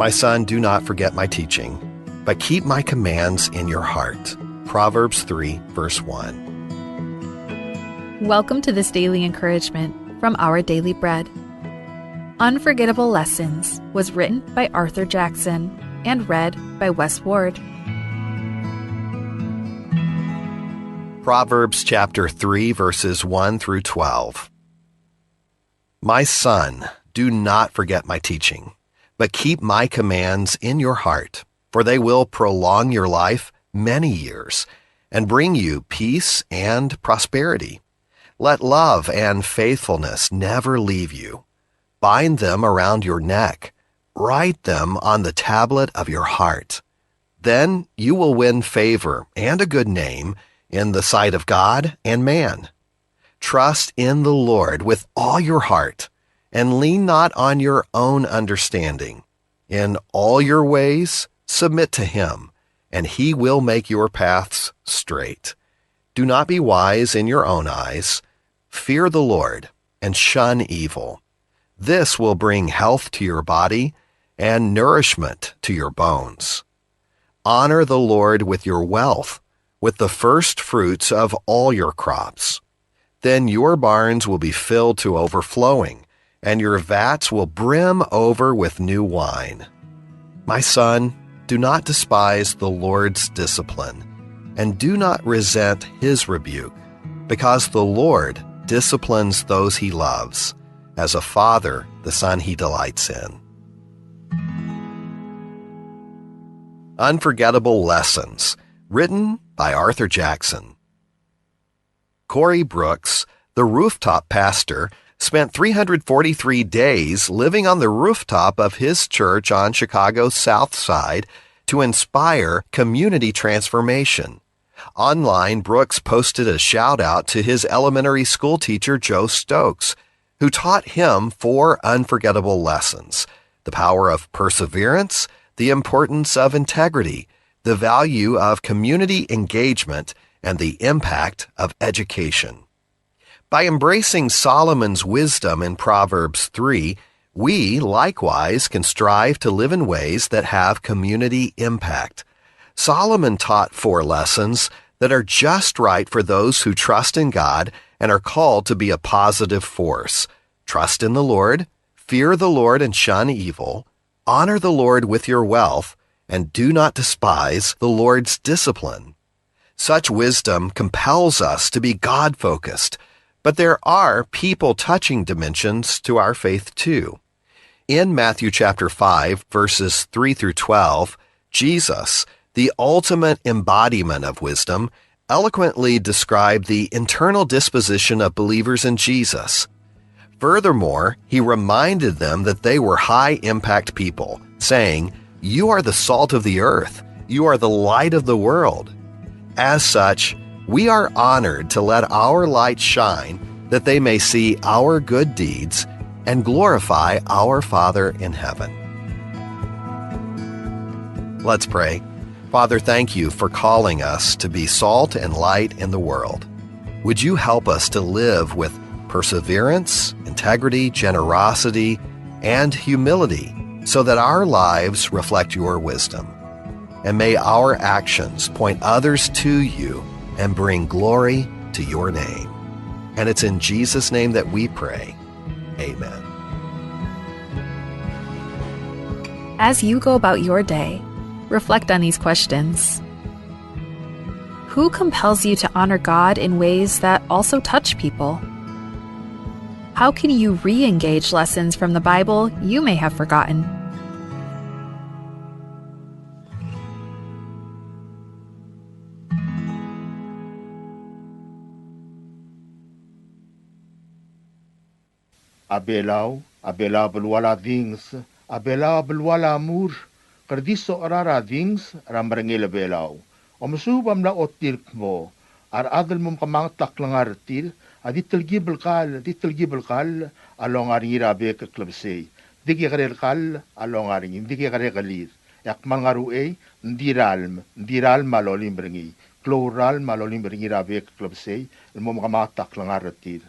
My son, do not forget my teaching, but keep my commands in your heart. Proverbs 3, verse 1. Welcome to this daily encouragement from Our Daily Bread. Unforgettable Lessons was written by Arthur Jackson and read by Wes Ward. Proverbs chapter 3, verses 1 through 12. My son, do not forget my teaching, but keep my commands in your heart, for they will prolong your life many years and bring you peace and prosperity. Let love and faithfulness never leave you. Bind them around your neck. Write them on the tablet of your heart. Then you will win favor and a good name in the sight of God and man. Trust in the Lord with all your heart, and lean not on your own understanding. In all your ways, submit to him, and he will make your paths straight. Do not be wise in your own eyes. Fear the Lord, and shun evil. This will bring health to your body and nourishment to your bones. Honor the Lord with your wealth, with the first fruits of all your crops. Then your barns will be filled to overflowing, and your vats will brim over with new wine. My son, do not despise the Lord's discipline, and do not resent his rebuke, because the Lord disciplines those he loves, as a father the son he delights in. Unforgettable Lessons, written by Arthur Jackson. Corey Brooks, the rooftop pastor, spent 343 days living on the rooftop of his church on Chicago's South Side to inspire community transformation. Online, Brooks posted a shout-out to his elementary school teacher, Joe Stokes, who taught him 4 unforgettable lessons: the power of perseverance, the importance of integrity, the value of community engagement, and the impact of education. By embracing Solomon's wisdom in Proverbs 3, we likewise can strive to live in ways that have community impact. Solomon taught 4 lessons that are just right for those who trust in God and are called to be a positive force. Trust in the Lord, fear the Lord and shun evil, honor the Lord with your wealth, and do not despise the Lord's discipline. Such wisdom compels us to be God-focused, but there are people-touching dimensions to our faith too. In Matthew chapter 5, verses 3 through 12, Jesus, the ultimate embodiment of wisdom, eloquently described the internal disposition of believers in Jesus. Furthermore, he reminded them that they were high-impact people, saying, "You are the salt of the earth. You are the light of the world." As such, we are honored to let our light shine that they may see our good deeds and glorify our Father in heaven. Let's pray. Father, thank you for calling us to be salt and light in the world. Would you help us to live with perseverance, integrity, generosity, and humility so that our lives reflect your wisdom? And may our actions point others to you and bring glory to your name. And it's in Jesus' name that we pray. Amen. As you go about your day, reflect on these questions. Who compels you to honor God in ways that also touch people? How can you re-engage lessons from the Bible you may have forgotten? Abela belwala things, abela belwala mur, kardiso arara things, rambrangil abelaw. Omusubam na otirk mo, ar adal mum kamang taklangar tir, aditil gibel kal, along aringira beka klabsay. Digi karel kal, along aring, digi karel kalir. Yak mangaru ndiral malolim bringi, kloral malolim bringi beka klabsay, mum kamang taklangar tir.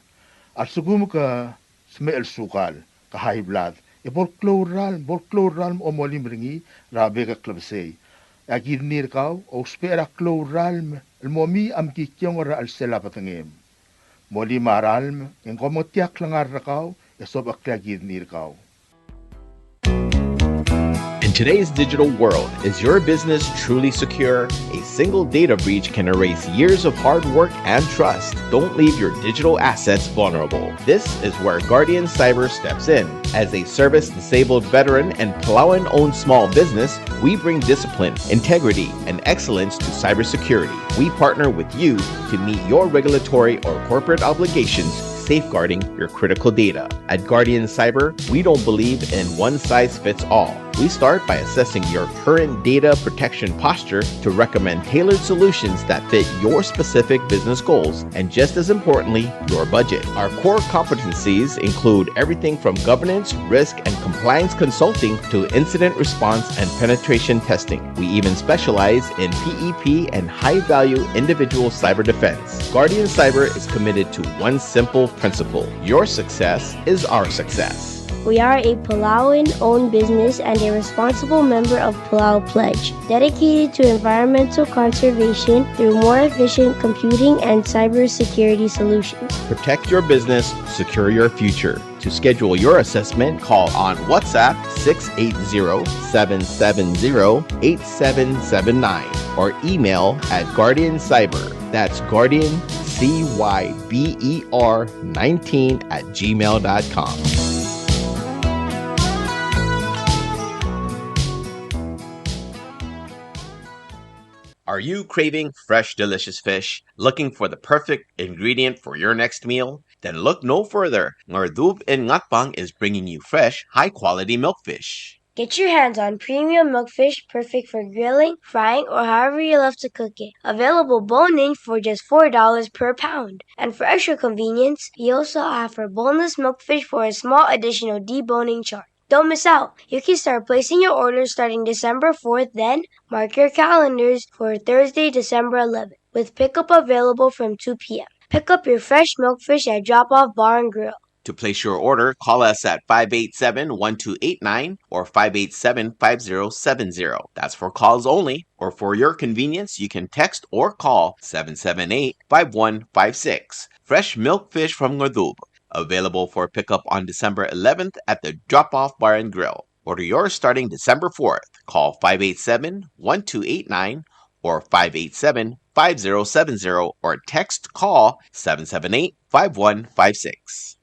Ar sugum ka smel sukal, ka high blood, Bolkloralm o molimringi, rabe ka klabsei. Agirnir kau, o spera kloralm, el momi am kikyong ra al sela patangem. Moli maralm, en komotiak langar kau, esob aklagirnir kau. In today's digital world, is your business truly secure? A single data breach can erase years of hard work and trust. Don't leave your digital assets vulnerable. This is where Guardian Cyber steps in. As a service-disabled veteran and Palauan-owned small business, we bring discipline, integrity, and excellence to cybersecurity. We partner with you to meet your regulatory or corporate obligations, safeguarding your critical data. At Guardian Cyber, we don't believe in one-size-fits-all. We start by assessing your current data protection posture to recommend tailored solutions that fit your specific business goals and, just as importantly, your budget. Our core competencies include everything from governance, risk, and compliance consulting to incident response and penetration testing. We even specialize in PEP and high-value individual cyber defense. Guardian Cyber is committed to one simple principle: your success is our success. We are a Palauan-owned business and a responsible member of Palau Pledge, dedicated to environmental conservation through more efficient computing and cybersecurity solutions. Protect your business, secure your future. To schedule your assessment, call on WhatsApp 680-770-8779 or email at Guardian Cyber. That's Guardian, CYBER 19@gmail.com. Are you craving fresh, delicious fish? Looking for the perfect ingredient for your next meal? Then look no further. Ngardub in Ngatbang is bringing you fresh, high-quality milkfish. Get your hands on premium milkfish perfect for grilling, frying, or however you love to cook it. Available bone-in for just $4 per pound. And for extra convenience, we also offer boneless milkfish for a small additional deboning charge. Don't miss out. You can start placing your orders starting December 4th, then mark your calendars for Thursday, December 11th, with pickup available from 2 p.m. Pick up your fresh milkfish at Drop-Off Bar and Grill. To place your order, call us at 587-1289 or 587-5070. That's for calls only, or for your convenience, you can text or call 778-5156. Fresh milkfish from Ngardub. Available for pickup on December 11th at the Drop-Off Bar and Grill. Order yours starting December 4th. Call 587-1289 or 587-5070 or text call 778-5156.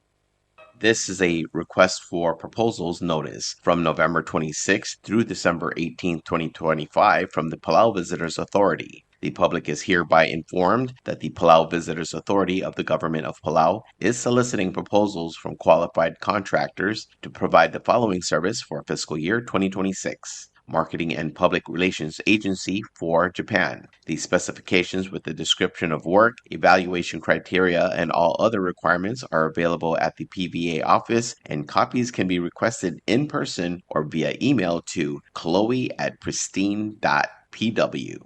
This is a request for proposals notice from November 26th through December 18th, 2025 from the Palau Visitors Authority. The public is hereby informed that the Palau Visitors Authority of the Government of Palau is soliciting proposals from qualified contractors to provide the following service for fiscal year 2026. Marketing and Public Relations Agency for Japan. The specifications with the description of work, evaluation criteria, and all other requirements are available at the PVA office, and copies can be requested in person or via email to chloe@pristine.pw.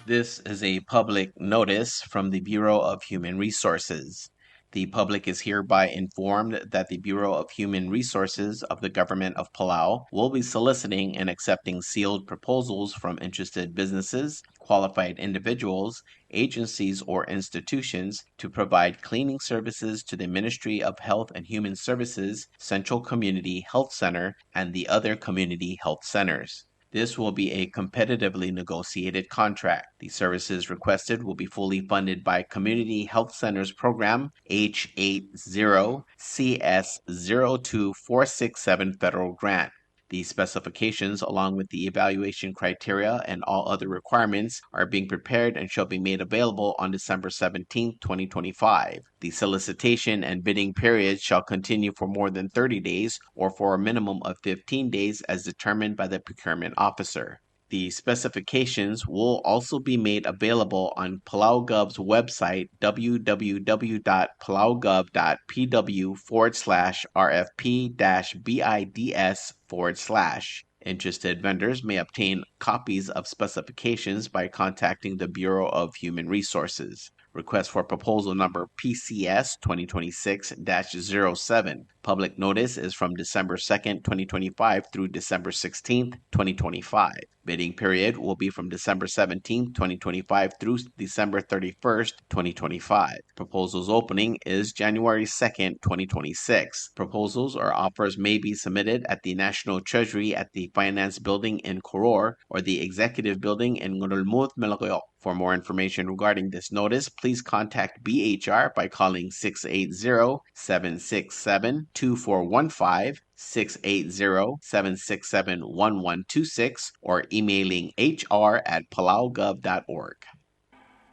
This is a public notice from the Bureau of Human Resources. The public is hereby informed that the Bureau of Human Resources of the Government of Palau will be soliciting and accepting sealed proposals from interested businesses, qualified individuals, agencies, or institutions to provide cleaning services to the Ministry of Health and Human Services, Central Community Health Center, and the other community health centers. This will be a competitively negotiated contract. The services requested will be fully funded by Community Health Centers Program H80CS02467 federal grant. The specifications, along with the evaluation criteria and all other requirements, are being prepared and shall be made available on December 17, 2025. The solicitation and bidding periods shall continue for more than 30 days or for a minimum of 15 days as determined by the procurement officer. The specifications will also be made available on PalauGov's website, www.palaugov.pw/RFP-BIDS/. Interested vendors may obtain copies of specifications by contacting the Bureau of Human Resources. Request for proposal number PCS 2026-07. Public notice is from December 2nd, 2025 through December 16th, 2025. Bidding period will be from December 17th, 2025 through December 31st, 2025. Proposals opening is January 2nd, 2026. Proposals or offers may be submitted at the National Treasury at the Finance Building in Koror or the Executive Building in Ngurulmud, Malakoyo. For more information regarding this notice, please contact BHR by calling 680-767-2415, 680-767-1126, or emailing hr@palaugov.org.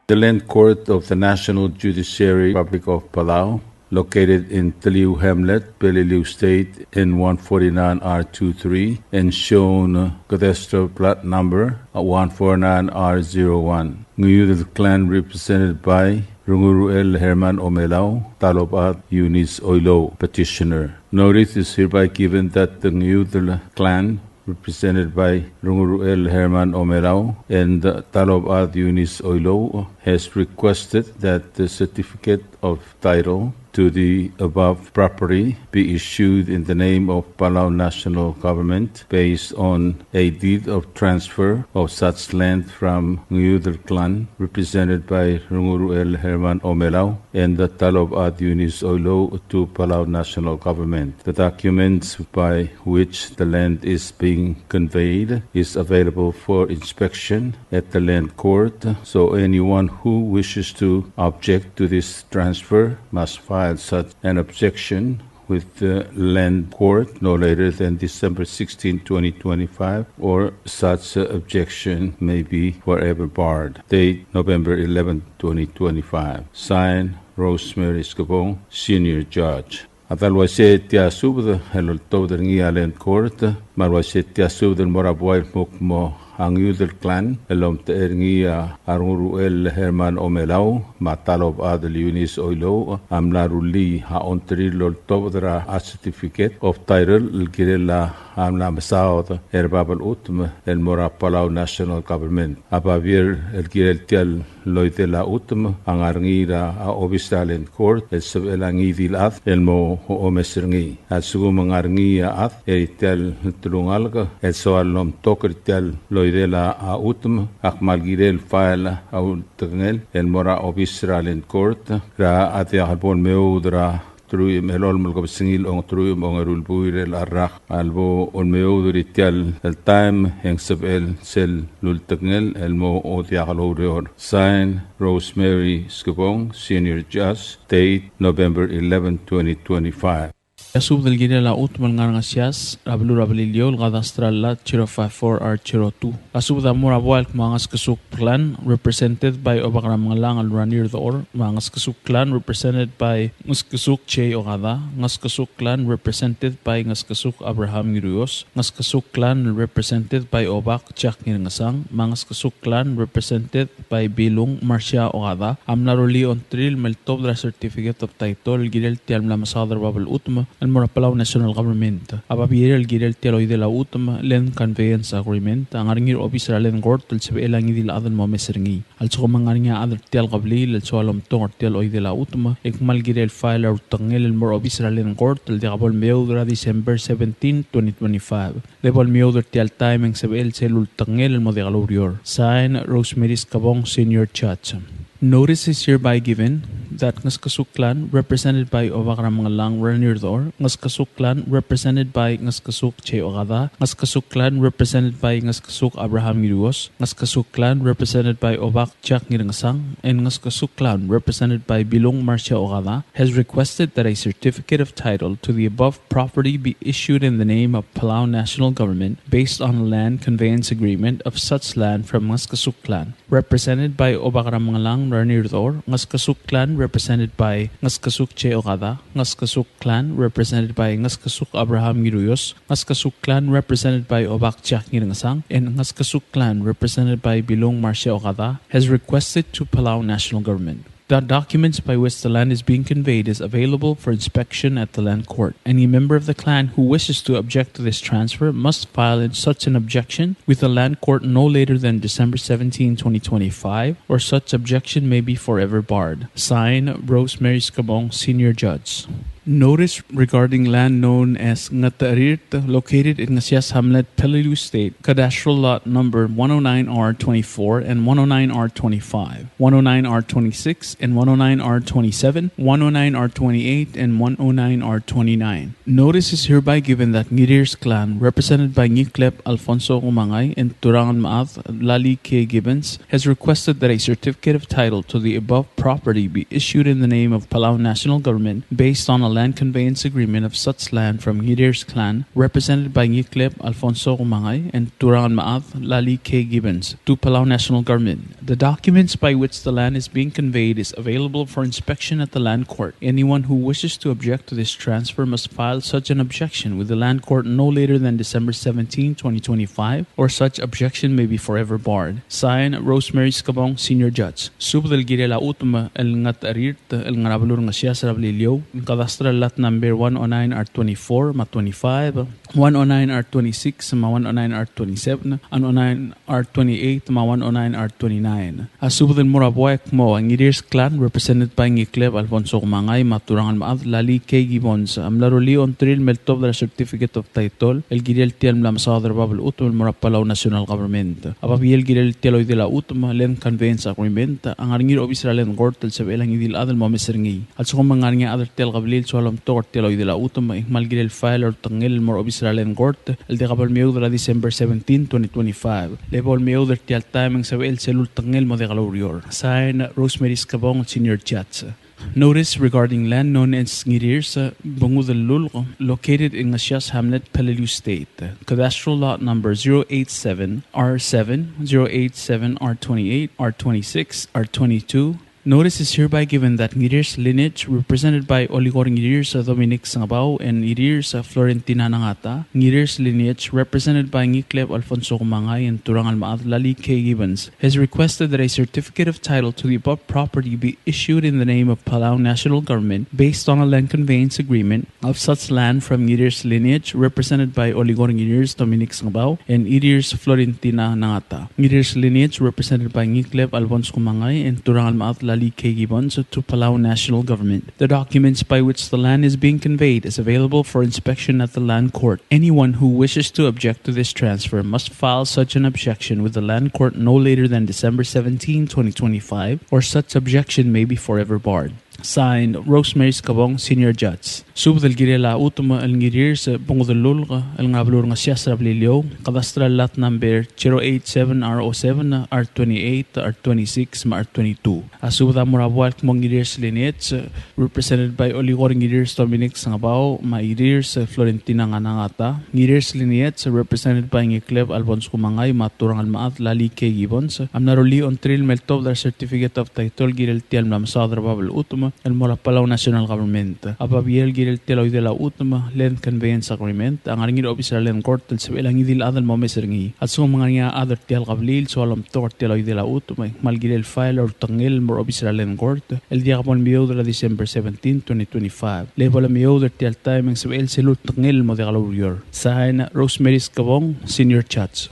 The Land Court of the National Judiciary Republic of Palau, located in Taliu Hamlet, Peleliu State, in 149R23, and shown cadastral plot number 149R01. Nguyud clan represented by Runguruel Herman Omelao, Talobat Eunice Oilo, petitioner. Notice is hereby given that the Nguyud clan represented by Runguruel Herman Omelao and Talobat Eunice Oilo has requested that the certificate of title to the above property be issued in the name of Palau National Government based on a deed of transfer of such land from Nguyudel clan represented by Runguruel Herman Omelao and the Talobat Eunice Oilo to Palau National Government. The documents by which the land is being conveyed is available for inspection at the land court, so anyone who wishes to object to this transfer must file such an objection with the land court no later than December 16, 2025, or such objection may be forever barred. Date November 11, 2025. Signed, Rosemary Scabong, Senior Judge. Atalwase tia subda helol tawdar ngia land court, marwase tia subda morabuay mukmo ang Yudel clan, elom teer ngia Arunguruel Herman Omelao, matalob adel Eunice Oilo, amlaruli ha ontrilol tawdra a certificate of title girela amla masaod erbabal utm el mora Palau National Government. Abavir el girel tial loitela utm ang arngira a obistalent court el sabelangidil ath el mo omeserngi. At sugumang arngia ath eritel tulungalga el soalom toker tial loidela a utm akmalgirel fael au tengel el mora obistalent court ra ate albon meudra trui melol mulko singil ong trui mongerul buirel arrak albo on meudri tial el time heng sabel sel lul tengel el mo otiakalorior. Sign Rosemary Scabong, Senior Judge. Date November 11, 2025. Yasub del gire la utmal ngarangasias rablu rablilio gadastral 054R02. Asub da murabual mangas kasuk clan represented by Obagram Ngalang al Ranir Dor, mangas kasuk clan represented by Ngaskasuk Che Ogada, Ngaskasuk clan represented by Ngaskasuk Abraham Yurios, Ngaskasuk clan represented by Obak Chak Ngasang, mangas kasuk clan represented by Bilung Marcia Ogada, amnaruli on tril meltobra certificate of title girel tial la masadar babal utma el Palau National Government. Ababir el girel tialoy de la utma land conveyance agreement ang aringir officer alen court tel sebe elangi dil adal mo meserngi. Al so mangaringa adal tial qabli el soalom tong tialoy de la utma ekmal girel file or tangel el mor officer alen court tel de gabol meudra December 17, 2025. Lebol meudra tial time ang sebe el selul tangel el mo de galurior. Sign Rosemary Scabong, Senior Judge. Notice is hereby given that Ngaskasuk clan represented by Obakram Ngalang Ranir-Dor, Ngaskasuk clan represented by Ngaskasuk Che Ogada, Ngaskasuk clan represented by Ngaskasuk Abraham Yurios, Ngaskasuk clan represented by Obak Chak Ngasang, and Ngaskasuk clan represented by Bilong Marcia Ogada has requested that a certificate of title to the above property be issued in the name of Palau National Government based on a land conveyance agreement of such land from Ngaskasuk clan, represented by Obakram Ngalang Ranir-Dor, Ngaskasuk clan represented by Ngaskasuk Che Ogada, Ngaskasuk clan represented by Ngaskasuk Abraham Yurios, Ngaskasuk clan represented by Obak Chak Ngasang, and Ngaskasuk clan represented by Bilong Marcia Ogada has requested to Palau National Government. The documents by which the land is being conveyed is available for inspection at the land court. Any member of the clan who wishes to object to this transfer must file in such an objection with the land court no later than December 17, 2025, or such objection may be forever barred. Sign Rosemary Scabong, Senior Judge. Notice regarding land known as Ngatarit, located in Ngasias Hamlet, Peleliu State, cadastral lot number 109R24 and 109R25, 109R26 and 109R27, 109R28 and 109R29. Notice is hereby given that Ngirirs clan, represented by Ngiklep Alfonso Umangay and Turangan Maath Lali K. Gibbons, has requested that a certificate of title to the above property be issued in the name of Palauan National Government based on a land conveyance agreement of such land from Ngirirs clan, represented by Ngiklep Alfonso Umangay and Turangan Maath Lali K. Gibbons, to Palauan National Government. The documents by which the land is being conveyed is available for inspection at the land court. Anyone who wishes to object to this transfer must file such an objection with the land court no later than December 17, 2025, or such objection may be forever barred. Signed, Rosemary Scabong, Senior Judge. Sub del Girela Utma el Ngat Arirt el Ngarabalur Ngasias Rablilio, Cadastral Lot Number 109R24, Ma25, 109R26, Ma109R27, and 109R28, Ma109R29. Asub del Murabuek Mo, ang Ngirirs clan, represented by Ngiklep Alfonso Kumangay, Maturangan Maath Lali K. Gibbons, Amlaruli on Tril Meltov the Certificate of Title, El Girel Tiel Mlamsadar Babel Utum, Murapalaw National Government. Ababiel Girel Tieloy de la Utum, Len Conveyance Agreement, ang Arngir Obisra Len Gortel sa Belang Idil Adel Momeserni. At sa kumangarnya Adel Tel Gablil, so alam to Tieloy de la Utum, Ikmal Girel File or Tangel, Mor Obisra Len Gort, El de Gabal Meo de la December 17, 2025. Lebol Meo de Tial Timing sa El Selul Tangel Mo de Galorior. Sign, Rosemary Scabong, Senior Judge. Notice regarding land known as Ngirirs Bungudalul, located in Ngasias Hamlet, Peleliu State. Cadastral lot number 087 R7, 087 R28, R26, R22. Notice is hereby given that Ngirirs lineage, represented by Oligor Ngirirs Dominic Sangabao and Ngirirs Florentina Nangata, Ngirirs lineage, represented by Ngiklep Alfonso Kumangay and Turangan Maath Lali K. Gibbons, has requested that a certificate of title to the above property be issued in the name of Palauan National Government based on a land conveyance agreement of such land from Ngirirs lineage, represented by Oligor Ngirirs Dominic Sangabao and Ngirirs Florentina Nangata. Ngirirs lineage, represented by Ngiklep Alfonso Kumangay and Turangan Maath Lali K. Gibbons to Palauan National Government. The documents by which the land is being conveyed is available for inspection at the land court. Anyone who wishes to object to this transfer must file such an objection with the land court no later than December 17, 2025, or such objection may be forever barred. Signed, Rosemary Scabong, Senior Judge. Sub del Girela Utma el Ngirirs Bungudalul el Ngablur Ngasias Rablilio, Cadastral Lot Number 087 R07, R28, R26, R22. Asub da Murabuak Mong Ngirirs lineage, represented by Oligor Ngirirs Dominic Sangabao, Ngirirs Florentina Nangata. Ngirirs lineage, represented by Ngiklep Alfonso Kumangay, Maturangan Maath Lali K. Gibbons. Amnaruli on Tril Meltov the Certificate of Title Girel Tiel Mlamsadar Babel Utma el Morapalaw National Government. Ababiel Girel Teloy de la Utma Land Conveyance Agreement, ang Arngir Obisra Len Court sa ilang idil adal momeserni. At sa mga nga adar tial kablil so alam to Teloy de la Utma malgirel file or tangil Mor Obisra Len Court el dia kapon miyo de la December 17, 2025. Level la miyo de tial timing sa el selut tangil mo de galurior. Sign, Rosemary Scabong, Senior Judge.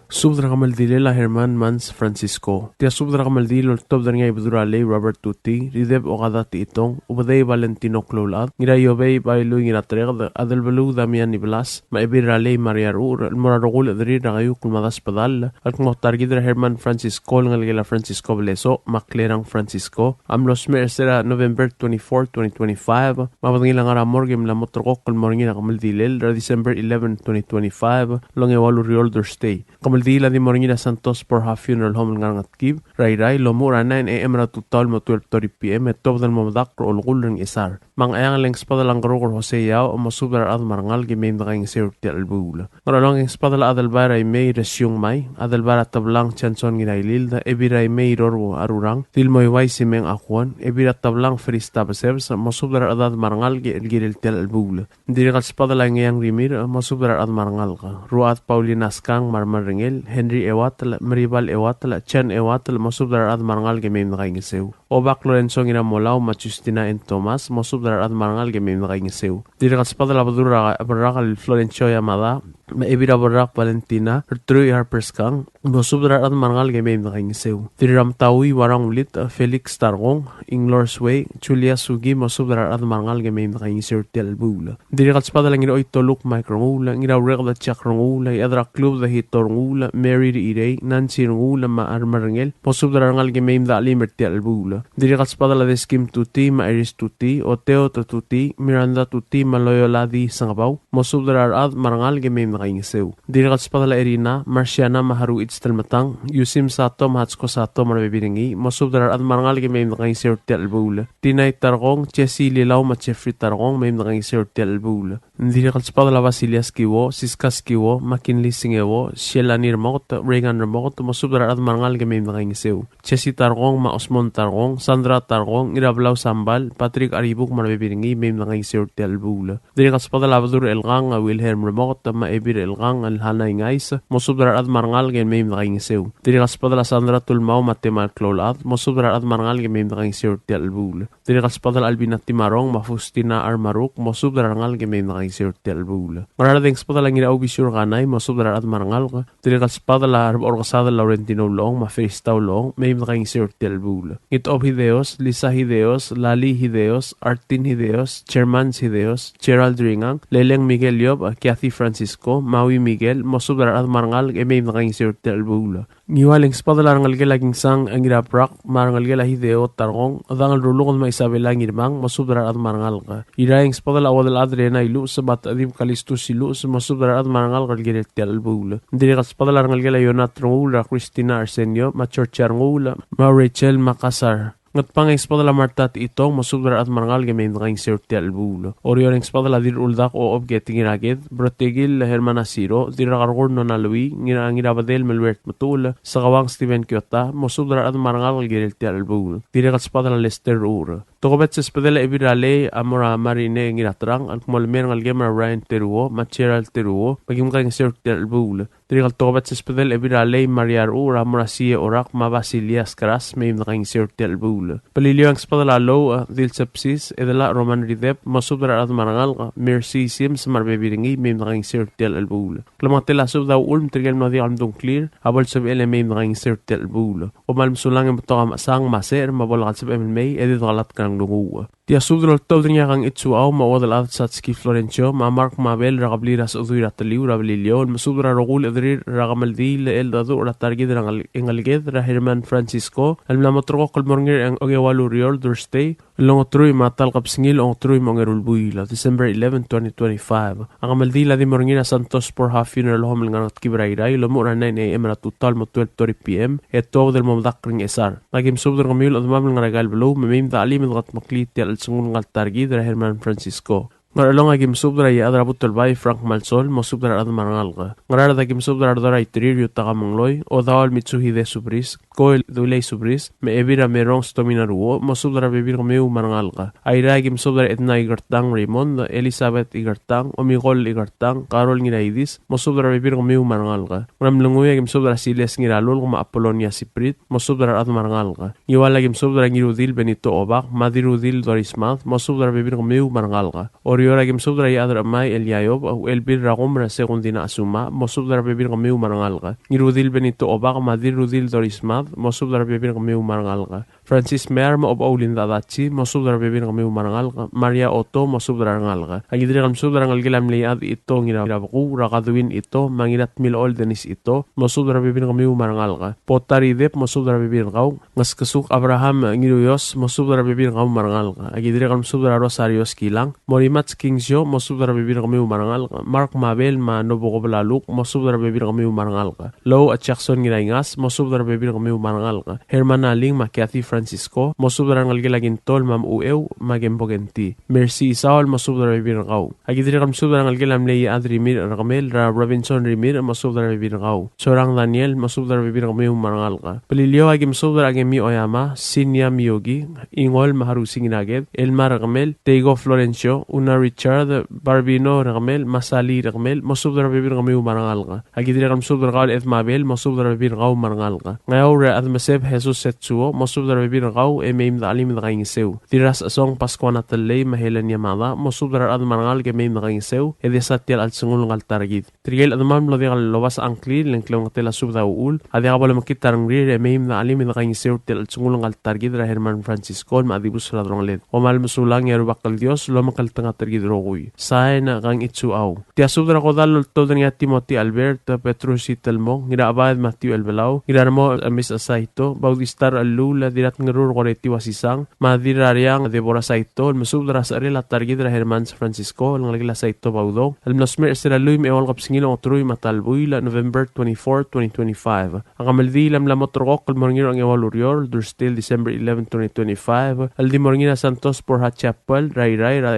Subdra Kamaldile la Herman Mans Francisco. Tia subdra Kamaldile ol top nga ibudurale Robert Tutti, rideb ogadati itong, ubadey Valentino Clolad, ngira yobey bailu ngira tregd, adelbelu Damian Iblas, ma ibirale Maria Rur, el morarogul adri ragayu kulmadas padal, al kmotargidra Herman Francisco, ngalgela Francisco Bleso, Maclerang Francisco, amlos mersera November 24, 2025, mabadngilang aramorgim la motorgok kulmorngina Kamaldile, December 11, 2025, longewalu reorder stay. Kamaldila di Moringina Santos por half funeral home ng Kib, Ray Lomura 9 a.m. na tutal mo 12:30 p.m. at top del mamadakro o lugul ng isar. Mang ayang lang espada lang garugor Jose Yao o masublar ad marangal gimim na kayong sirti albula. Ngaralong ang espada la adalbara ay may resyong may, adalbara tablang chanson ginaililda, ebira ay may rorwo arurang, tilmoy way si meng akuan, ebira tablang frista basevs, masublar ad marangal gilgiril tel albula. Hindi rin espada lang ngayang rimir, masublar ad marangal ka. Ruat Paulinas Kang marmaringil, Henry Ewatal, Maribal Ewatal, Chen Ewatal, masublar ad marangal gimim na kayong sew. Obak Lorenzo Ngiramolaw, Machustina and Thomas, masublar ad marangal gimim na kayong sew. Diri espada la badura abarrakal Florencio Yamada, Maibira Barak Valentina, True Harper's Kang, Mosubra at Mangal Game Nakaingisew. Tiram Tawi Warang Ulit, Felix Targong, Inglors Way, Julia Sugi, Mosubra at Mangal Game Nakaingisew Telbula. Dirikat Spada lang ito Toluk Microngula, Gira Regla Chakrongula, Edra Club the Hitorngula, Mary Ire, Nancy Rungula, Ma Armarangel, Mosubra Rangal Game the Limer Telbula. Dirikat Spada la de Skim Tuti, Ma Iris Tuti, Oteo Tuti, Miranda Tuti, Maloyola di Sangabau, Mosubra at Marangal Game Nakaingisew. Dirikat Spada la Irina, Marciana Maharu Stelmatang, Yusim Sato, Mahatsko Sato, Marabiringi, Mosubdar at Marangal Game Nakaingisew Telbula. Tinay Targong, Chesi Lilaw, Machefri Targong, May Nakaingisew Telbula. Dirikat Spada la Vasilias Kiwo, Siskas Kiwo, Makinli Singewo, Shelanir Mot, Reagan Remot, Mosubdar at Marangal Game Nakaingisew. Chesi Targong, Ma Osmon Targong, Sandra Targong, Irablaw Sambal, Patrick Aribuk, Marabiringi, May Nakaingisew Telbula. Dirikat Spada la Vadur Elgang, Wilhelm Remot, Ma Ebir Elgang, Alhana Ingais, Mosubdar at Marangal Game Nakaingisew. Dirikat Spada la Sandra Tulmao, Matemal Klolat, Mosubdar at Marangal Game Nakaingisew Telbula. Dirikat Spada la Albina Timarong, Mafustina Armaruk, Mosubdar Rangal Game Nakaingisew Telbula. Maradeng Spada la Ngira Ubisur Ganay, Mosubdar at Marangal, Dirikat Spada la Orgasada Laurentino Long, Mafristaw Long, May Nakaingisew Telbula. Itob Hideos, Lisa Hideos, Lali Hideos, Artin Hideos, Chermans Hideos, Gerald Ringang, Leleng Miguel Yob, Kathy Francisco, Maui Miguel, Mosubdar at Marangal Game Nakaingisew Telbula. Ngiwaling Spada la Rangal Gelaging Sang, ang Iraprak, Marangal Gela Hideo Targong, Adangal Rulungan Ma Isabela Ngirmang, Mosubdar at Marangal ka. Irayang Spada la Awadal Adrena Ilu, Sabat Adim Kalistu Silu, Mosubdar at Marangal Galgiret Telbula. Dirikat Spada la Rangal Gela Yonat Rungula, Cristina Arsenio, Machorchar Ngula, Ma Rachel Makasar. Ngat pangay Spada la Martat itong Mosubdar at Marangal Game Nakaingisew Telbula. Orioring Spada la Dir Uldak o Obgeting Iragid, Brotegil Herman Asiro, Dirakargor no Nalui, Ngirabadel Melwert Matul, Sagawang Steven Kyota, Mosubdar at Marangal Galgiret Telbula. Dirikat Spada la Lester Ur. Tokobet sa Spada la Ibirale, Amora Marine Ngiratrang, at Kumalmer ng Algemar Ryan Teruo, Macheral Teruo, Pagim Nakaingisew Telbula. Dirikat Tokobet sa Spada la Ibirale, Mariar Ur, Amora Siya Orak, Mabasilias Karas, May Nakaingisew Telbula. Palilio ang Spada la Low, Dil Sepsis, Edela Roman Ridep, Mosubdar at Marangal, Mercy Sims, Marbebiringi, May Nakaingisew Telbula. Klamatela sub daw ulm trigel no di amdong clear, abol sub May Nakaingisew Telbula. Umalm sulang ang beto sang maser, mabolakat sub May, edit galat kang lunguwa. Tia subdrol tawd niya kang itsuaw, mawadal at Satski Florencio, Mark Mabel, Rakabliras Uduy Rataliw, Rabililio, Masubra Rogul Edrir, Rakamaldi, Leel Dadu, Ratargid, Engalged, Herman Francisco, Almlamotro Kalmorngir, ang Ogewalo Riol, Thursday, Longotruy Matal Kapsingil, Ongotruy Mongerulbuila, December 11, 2025. Ang Amaldi, Ladi Morngina Santos por half funeral home ng Kibrairay, Lomura 9 a.m. na total mo 12:30 p.m. Eto del Mamdakring Esar. Nagim subdro kamil at mamil ng regal below, mamim da alim at makliti al sungun ng Targid, Herman Francisco. Ngaralong agim subdra ya adra butol bay Frank Malsol mo subdra ad marangal ka. Ngarara agim subdra adra itrir yu takamangloy o dawal mitsuhi de subris ko dulay subris me ebira merong stomina ruo mo subdra bibir meu marangal ka. Ayra agim subdra etna igartang Raymond, Elizabeth igartang, Omigol igartang, Carol ngiraidis mo subdra bibir meu marangal ka. Ngamlungoy agim subdra Siles ngiralol kuma Apolonia Siprit mo subdra ad marangal ka. Iwala agim subdra ngirudil Benito Obak, Madirudil Dorismath mo subdra bibir meu marangal ka. Yora gim subdra ya adra mai el yayob au el bir ragom ra segundina asuma mo subdra bebir kamiu marangal ka ngirudil Benito Obak madirudil Dorismad mo subdra bebir kamiu marangal ka Francis Mer mo obaulin dadachi mo subdra bebir kamiu marangal ka Maria Otto mo subdra ngal ka agidri kam subdra ngal gilam liad ito ngirabaku rakaduin ito mangirat mil ol denis ito mo subdra bebir kamiu marangal ka potari dep mo subdra bebir kau ngas kesuk Abraham ngiruyos mo subdra bebir kau marangal ka agidri kam subdra Rosario Skilang morimat Kingsyo, mo subdra bibir kami umarangal ka. Mark Mabel, ma nobo ko balaluk, mo subdra bibir kami umarangal ka. Low at Jackson nginaingas, mo subdra bibir kami umarangal ka. Herman Naling, ma Kathy Francisco, mo subdra ngalgilagin tol, mam uew, magembogenti. Mercy Isaol, mo subdra bibir kaw. Agidri kam subdra ngalgilam leyi ad Rimir Ramel, ra Robinson Rimir, mo subdra bibir kaw. Sorang Daniel, mo subdra bibir kami umarangal ka. Pelilio agim subdra agemi oyama, Sinya Miyogi, Ingol maharusing naged, Elmar Ramel, Tego Florencio, una Richard Barbino Ramel Masali Ramel mo subdra bibir kami umarangal ka agidri kam subdra kal et Mabel mo subdra bibir kaw marangal ka ngayon re at maseb Jesus Setsuo mo subdra bebirgaw may alim na kaingisew. Tiras asong Pasko na talay mahelan yamada mosubdar ad marangal ke may kaingisew edi satyal al sungul ngal targid. Trigel ad mam lo digal lobas angkli lengklong tela subda ul adi kabalo makitarang rir may alim na kaingisew tel al sungul ngal targid ra Herman Francisco maadibus radronglet. O mal musulang yaru bakal Dios lo makal tanga targid rogoy. Say na kang itsuaw. Tia subdar ko dal to nga Timothy Albert Petrus Telmo ngira abad Matthew Elbelao ngira mo amis asaito baudistar alula dirat ngerur koreti wasisang madirariang Deborah saito masubdra sa arela targidra Herman Francisco ngalagila saito baudo almnosmer siraluy me ol kapsingil otruy matalbuy la November 24, 2025 ang kamaldi lamlamot rokok kalmorngir ang ewalurior durstil December 11, 2025 aldi morngina Santos Porha Chapel ray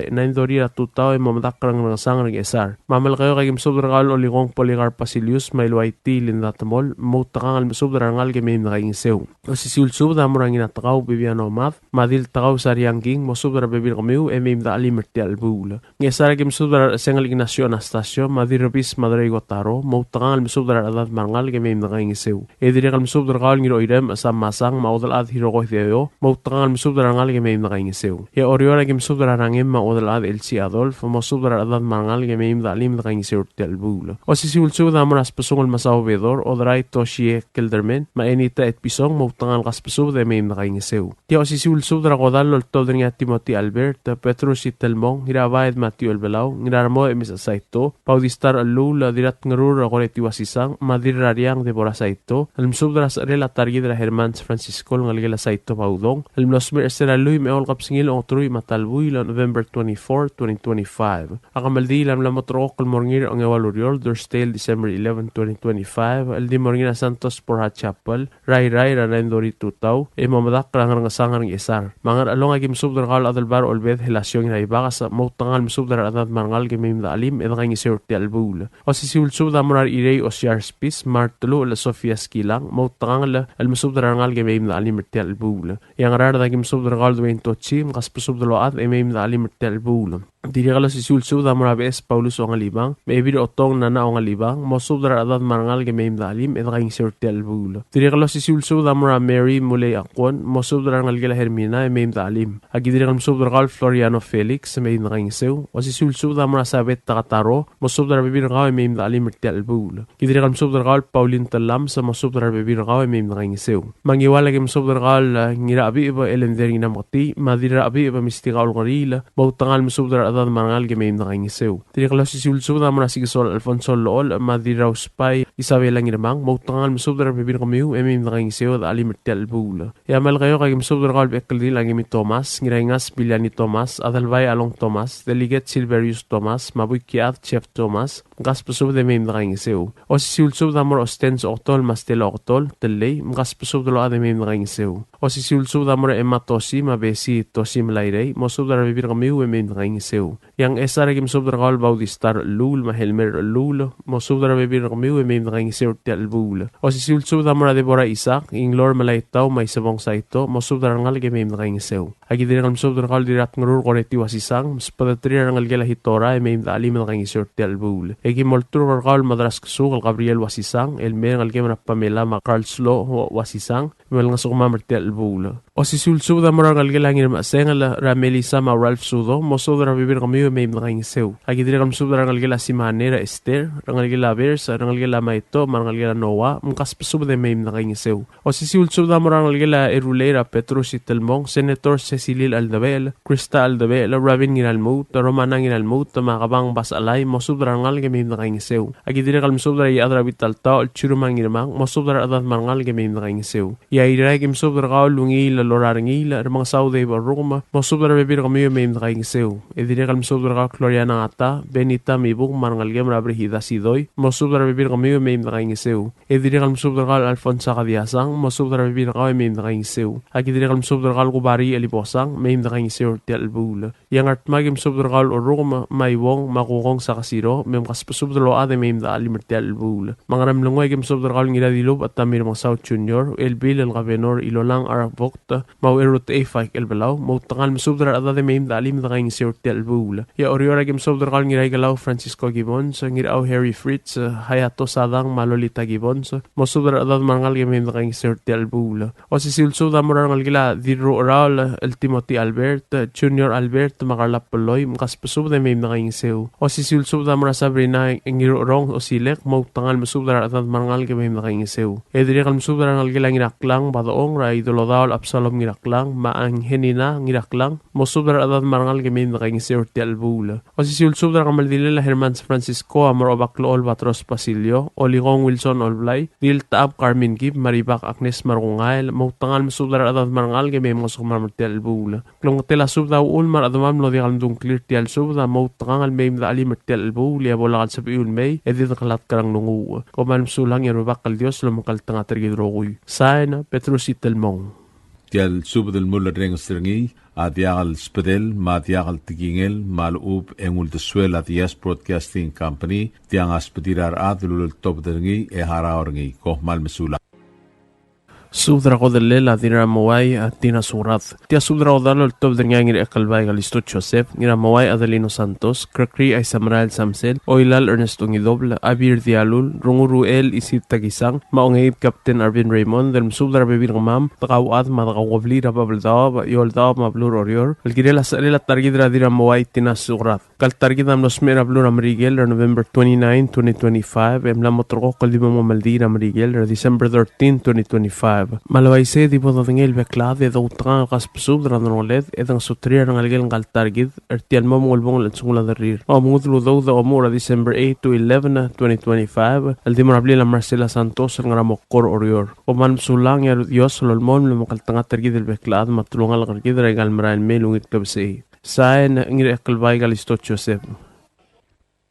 naindori ratutaw e mamadakrang ng esar mamal kayo kay masubdra kal oligong Poligar Pasilius mailwaiti lindatamol mutakang almasubdra ngal ke may nakaingisew o sisiulsub da morang inatakaw bibiano math madil takaw sa riangking mosubdra bebir kamiu may mdaali merti albula ngesara ke masubdra sengal Ignacio Anastasio madirabis madray gotaro mutakang almasubdra adat mangal ke may nakaingisew ediri kal masubdra kal ngiro idem asam masang maudal ad hirokoy theo mutakang almasubdra ngal ke may nakaingisew ya oriora ke masubdra rangem maudal ad LC Adolf mosubdra adat mangal ke may mdaali nakaingisew ti albula o sisiulsub da moras pasungol masawbedor o dray toshie keldermen mainita et pisong mutangal kaspasub de may nakaingisew ti o sisiulsub da kodal loltol nga Timothy Albert Petrus Telmong hirabayad Matthew Elbelao ngirarmo emis asaito paudistar alula dirat ngerur koreti wasisang madirariang Deborah saito almsub da rela targidra Herman Francisco ngalgela saito paudong almnosmer seraluy me ol kapsingil otruy matalbuy la November 24, 2025 akamaldi lamlamot rokok kalmorngir ang ewaluriol Dursdale December 11, 2025 aldi morngina Santos Porha Chapel ray ranendori tutaw e mamadak rangar nga sangar ng isar mangar along agim subdar kal adalbar olbed helasyon nga ibaka sa mautangal musubdar adat mangal gemim da alim edang ang isir ti albul o sisiulsub da morar irey o Sharspis martulo la Sofia Skilang mautangal al musubdar ngal gemim da alim ti albul yang rar da gim subdar kal duwen tochi mkas pusubdalo at emim da alim ti albul diri kala sisiulsub da morar bes Paulus o ngalibang maybe otong nana o ngalibang mosubdar adat mangal gemim da alim edang ang isir ti albul diri kala sisiulsub da morar Mary mulay akon mosubdar ngal gela Hermina emim da alim agi diri kala mosubdar kal Floriano Felix emim da kingsew o sisiulsub da morar sabet takataro mosubdar bibir kaw emim da alim ti albul gidiri kala mosubdar kal Pauline Talam sa mosubdar bibir kaw emim da kingsew mangiwala gem mosubdar kal ngira abi iba elender nginamati madira abi iba mistika ol gorila bautangal mosubdar adat mangal gemim da kingsew diri kala sisiulsub da morar sigisol Alfonso Lool madira uspay Isabela nginamang bautangal mosubdar bibir kamiu emim da kingsew da alim ti albul yamal kayo kay mosubdar kal bekeldi lagi mi Thomas ngirangas Biliani Thomas adalbay along Thomas delegate Silverius Thomas mabuy kiat Chef Thomas gas pusub de mim da kingsew o sisiulsub da morar Ostens Octol Mastelo Octol telay gas pusub do ade mim da kingsew o sisiulsub da morar Emma Tosi mabesi Tosi malayrey mosubdar bibir kamiu emim da kingsew yang esar gim subdar kal baudistar lul mahelmer lul mosubdar bibir kamiu emim da kingsew ti albul o sisiulsub da morar Deborah Isaac inglor malaytaw may sabong saito mosubdar ngal gemim da kingsew agi diri kal mosubdar kal dirat ngerur koreti wasisang spadatri ngal gela hitora emim da alim da kingsew ti albul egi moltur kal madras ksuk Gabriel wasisang elmer ngal gemra Pamela Macarlslo wasisang mel nga sukma merti albul o sisiulsub da morar ngal gela ngir masengal Ramelisa ma Ralph Sudo mosubdar bibir kamiu emim da kingsew agi diri kal mosubdar ngal gela Simanera Esther ngal gela Vers ngal gela Maito ngal gela Noah mkas pusub de emim da kingsew o sisiulsub da morar ngal gela Erulera Petrus Telmong Senator Cecilil Aldabel Krista Aldabel Rabin Ginalmut Romana Ginalmut makabang basalay mosubdar ngal gemim da kingsew agi diri kal mosubdar yadra bitalta churumang ngirmang mosubdar adat mangal gemim da kingsew ya iray gim subdar kal lungi la lorarangi la mga saude ba Roma mosubdar bibir kamiu emim da kingsew ediri kal mosubdar kal Gloriana ata Benita mibuk mangal gem rabrihida sidoy mosubdar bibir kamiu emim da kingsew ediri kal mosubdar kal Alfonso Kadiasang mosubdar bibir kamiu emim da kingsew agi diri kal mosubdar kal Gubari Eliposang emim da kingsew ti albul yang artmagim subdar kal Roma maywong makukong sa kasiro mem kaspasubdar lo ade emim da alim ti albul mangaram lungoy gem subdar kal ngira dilub at tamir mga South Junior Elbil el Gavenor ilolang arabok mau erut e faik el belaw mau tangal mesubdar adade meim da alim da kingsew ti albul Ya oriora gim sobdrakal ngiray galaw Francisco Gibbons, ngiraw Harry Fritz, hayato sadang malolita Gibbons, mosubdra adad mangal gimim nakaing serti albula. O si silso da morangal gila diro oral el Timothy Albert, Junior Albert, makarlap puloy, makaspasub da mim nakaing sew. O si silso da mora Sabrina ngiro rong o silek, mautangal masubdra adad mangal gimim nakaing sew. Edrikal masubdra ngal gila ngiraklang, badaong ra idolodal Absalom ngiraklang, maang henina ngiraklang, mosubdra adad mangal gimim nakaing serti albula. O si silso da kamaldilila Herman Francisco amor obaklo ol batros Pasilio, Oligong Wilson Olblay, Dil Taab Carmen Gib, Maribak Agnes Marungail, mautangal masubdar adad marangal game mosok marmartel bula. Klong tela subda ulmar adamam lo digal dung clear tial subda mautangal meim da ali martel bula bolakal sa piul may edit kalat karang nungu. Koman sulang yarubak kal Dios lo makal tanga tergidrogoy. Saena Petrusi Telmong. Tial subdal mulla reng stringi adiagal spedel madiagal tigingel malub engul de suela dias broadcasting company tiang aspedirar adlul top dengi e haraorngi ko mal mesula Subdra godelle la dira mawai atina surat. Tia subdra godalo el top de ngir ekalbay galisto Joseph, ngira mawai Adelino Santos, Krakri ay Samrael Samsel, Oilal Ernesto Ngidoble, Abir Dialul, Runguru El Isip Tagisang, maongeib Captain Arvin Raymond, del subdra bebir ngam, tagawad madagawabli rababaldab, yoldab mablur orior, el girela salela targidra dira mawai tina surat. Kal targidam los mera blur Amrigel, November 29, 2025, emla motorgo kaldimo maldira Amrigel, December 13, 2025. Malaway se di po dangel beklad e dautang kaspsub dranoled e dang sutrir ngalgel ngal targid ertian mo ngolbong lansungla darir. O mudlu do da omura December 8 to 11, 2025, el di morabli la Marcela Santos ngara mokor orior. O man sulang ya Dios lolmon lo makaltanga targid el beklad matulungal ngalgid regal marail melungit kabse. Saen ngir ekalbay galisto Joseph.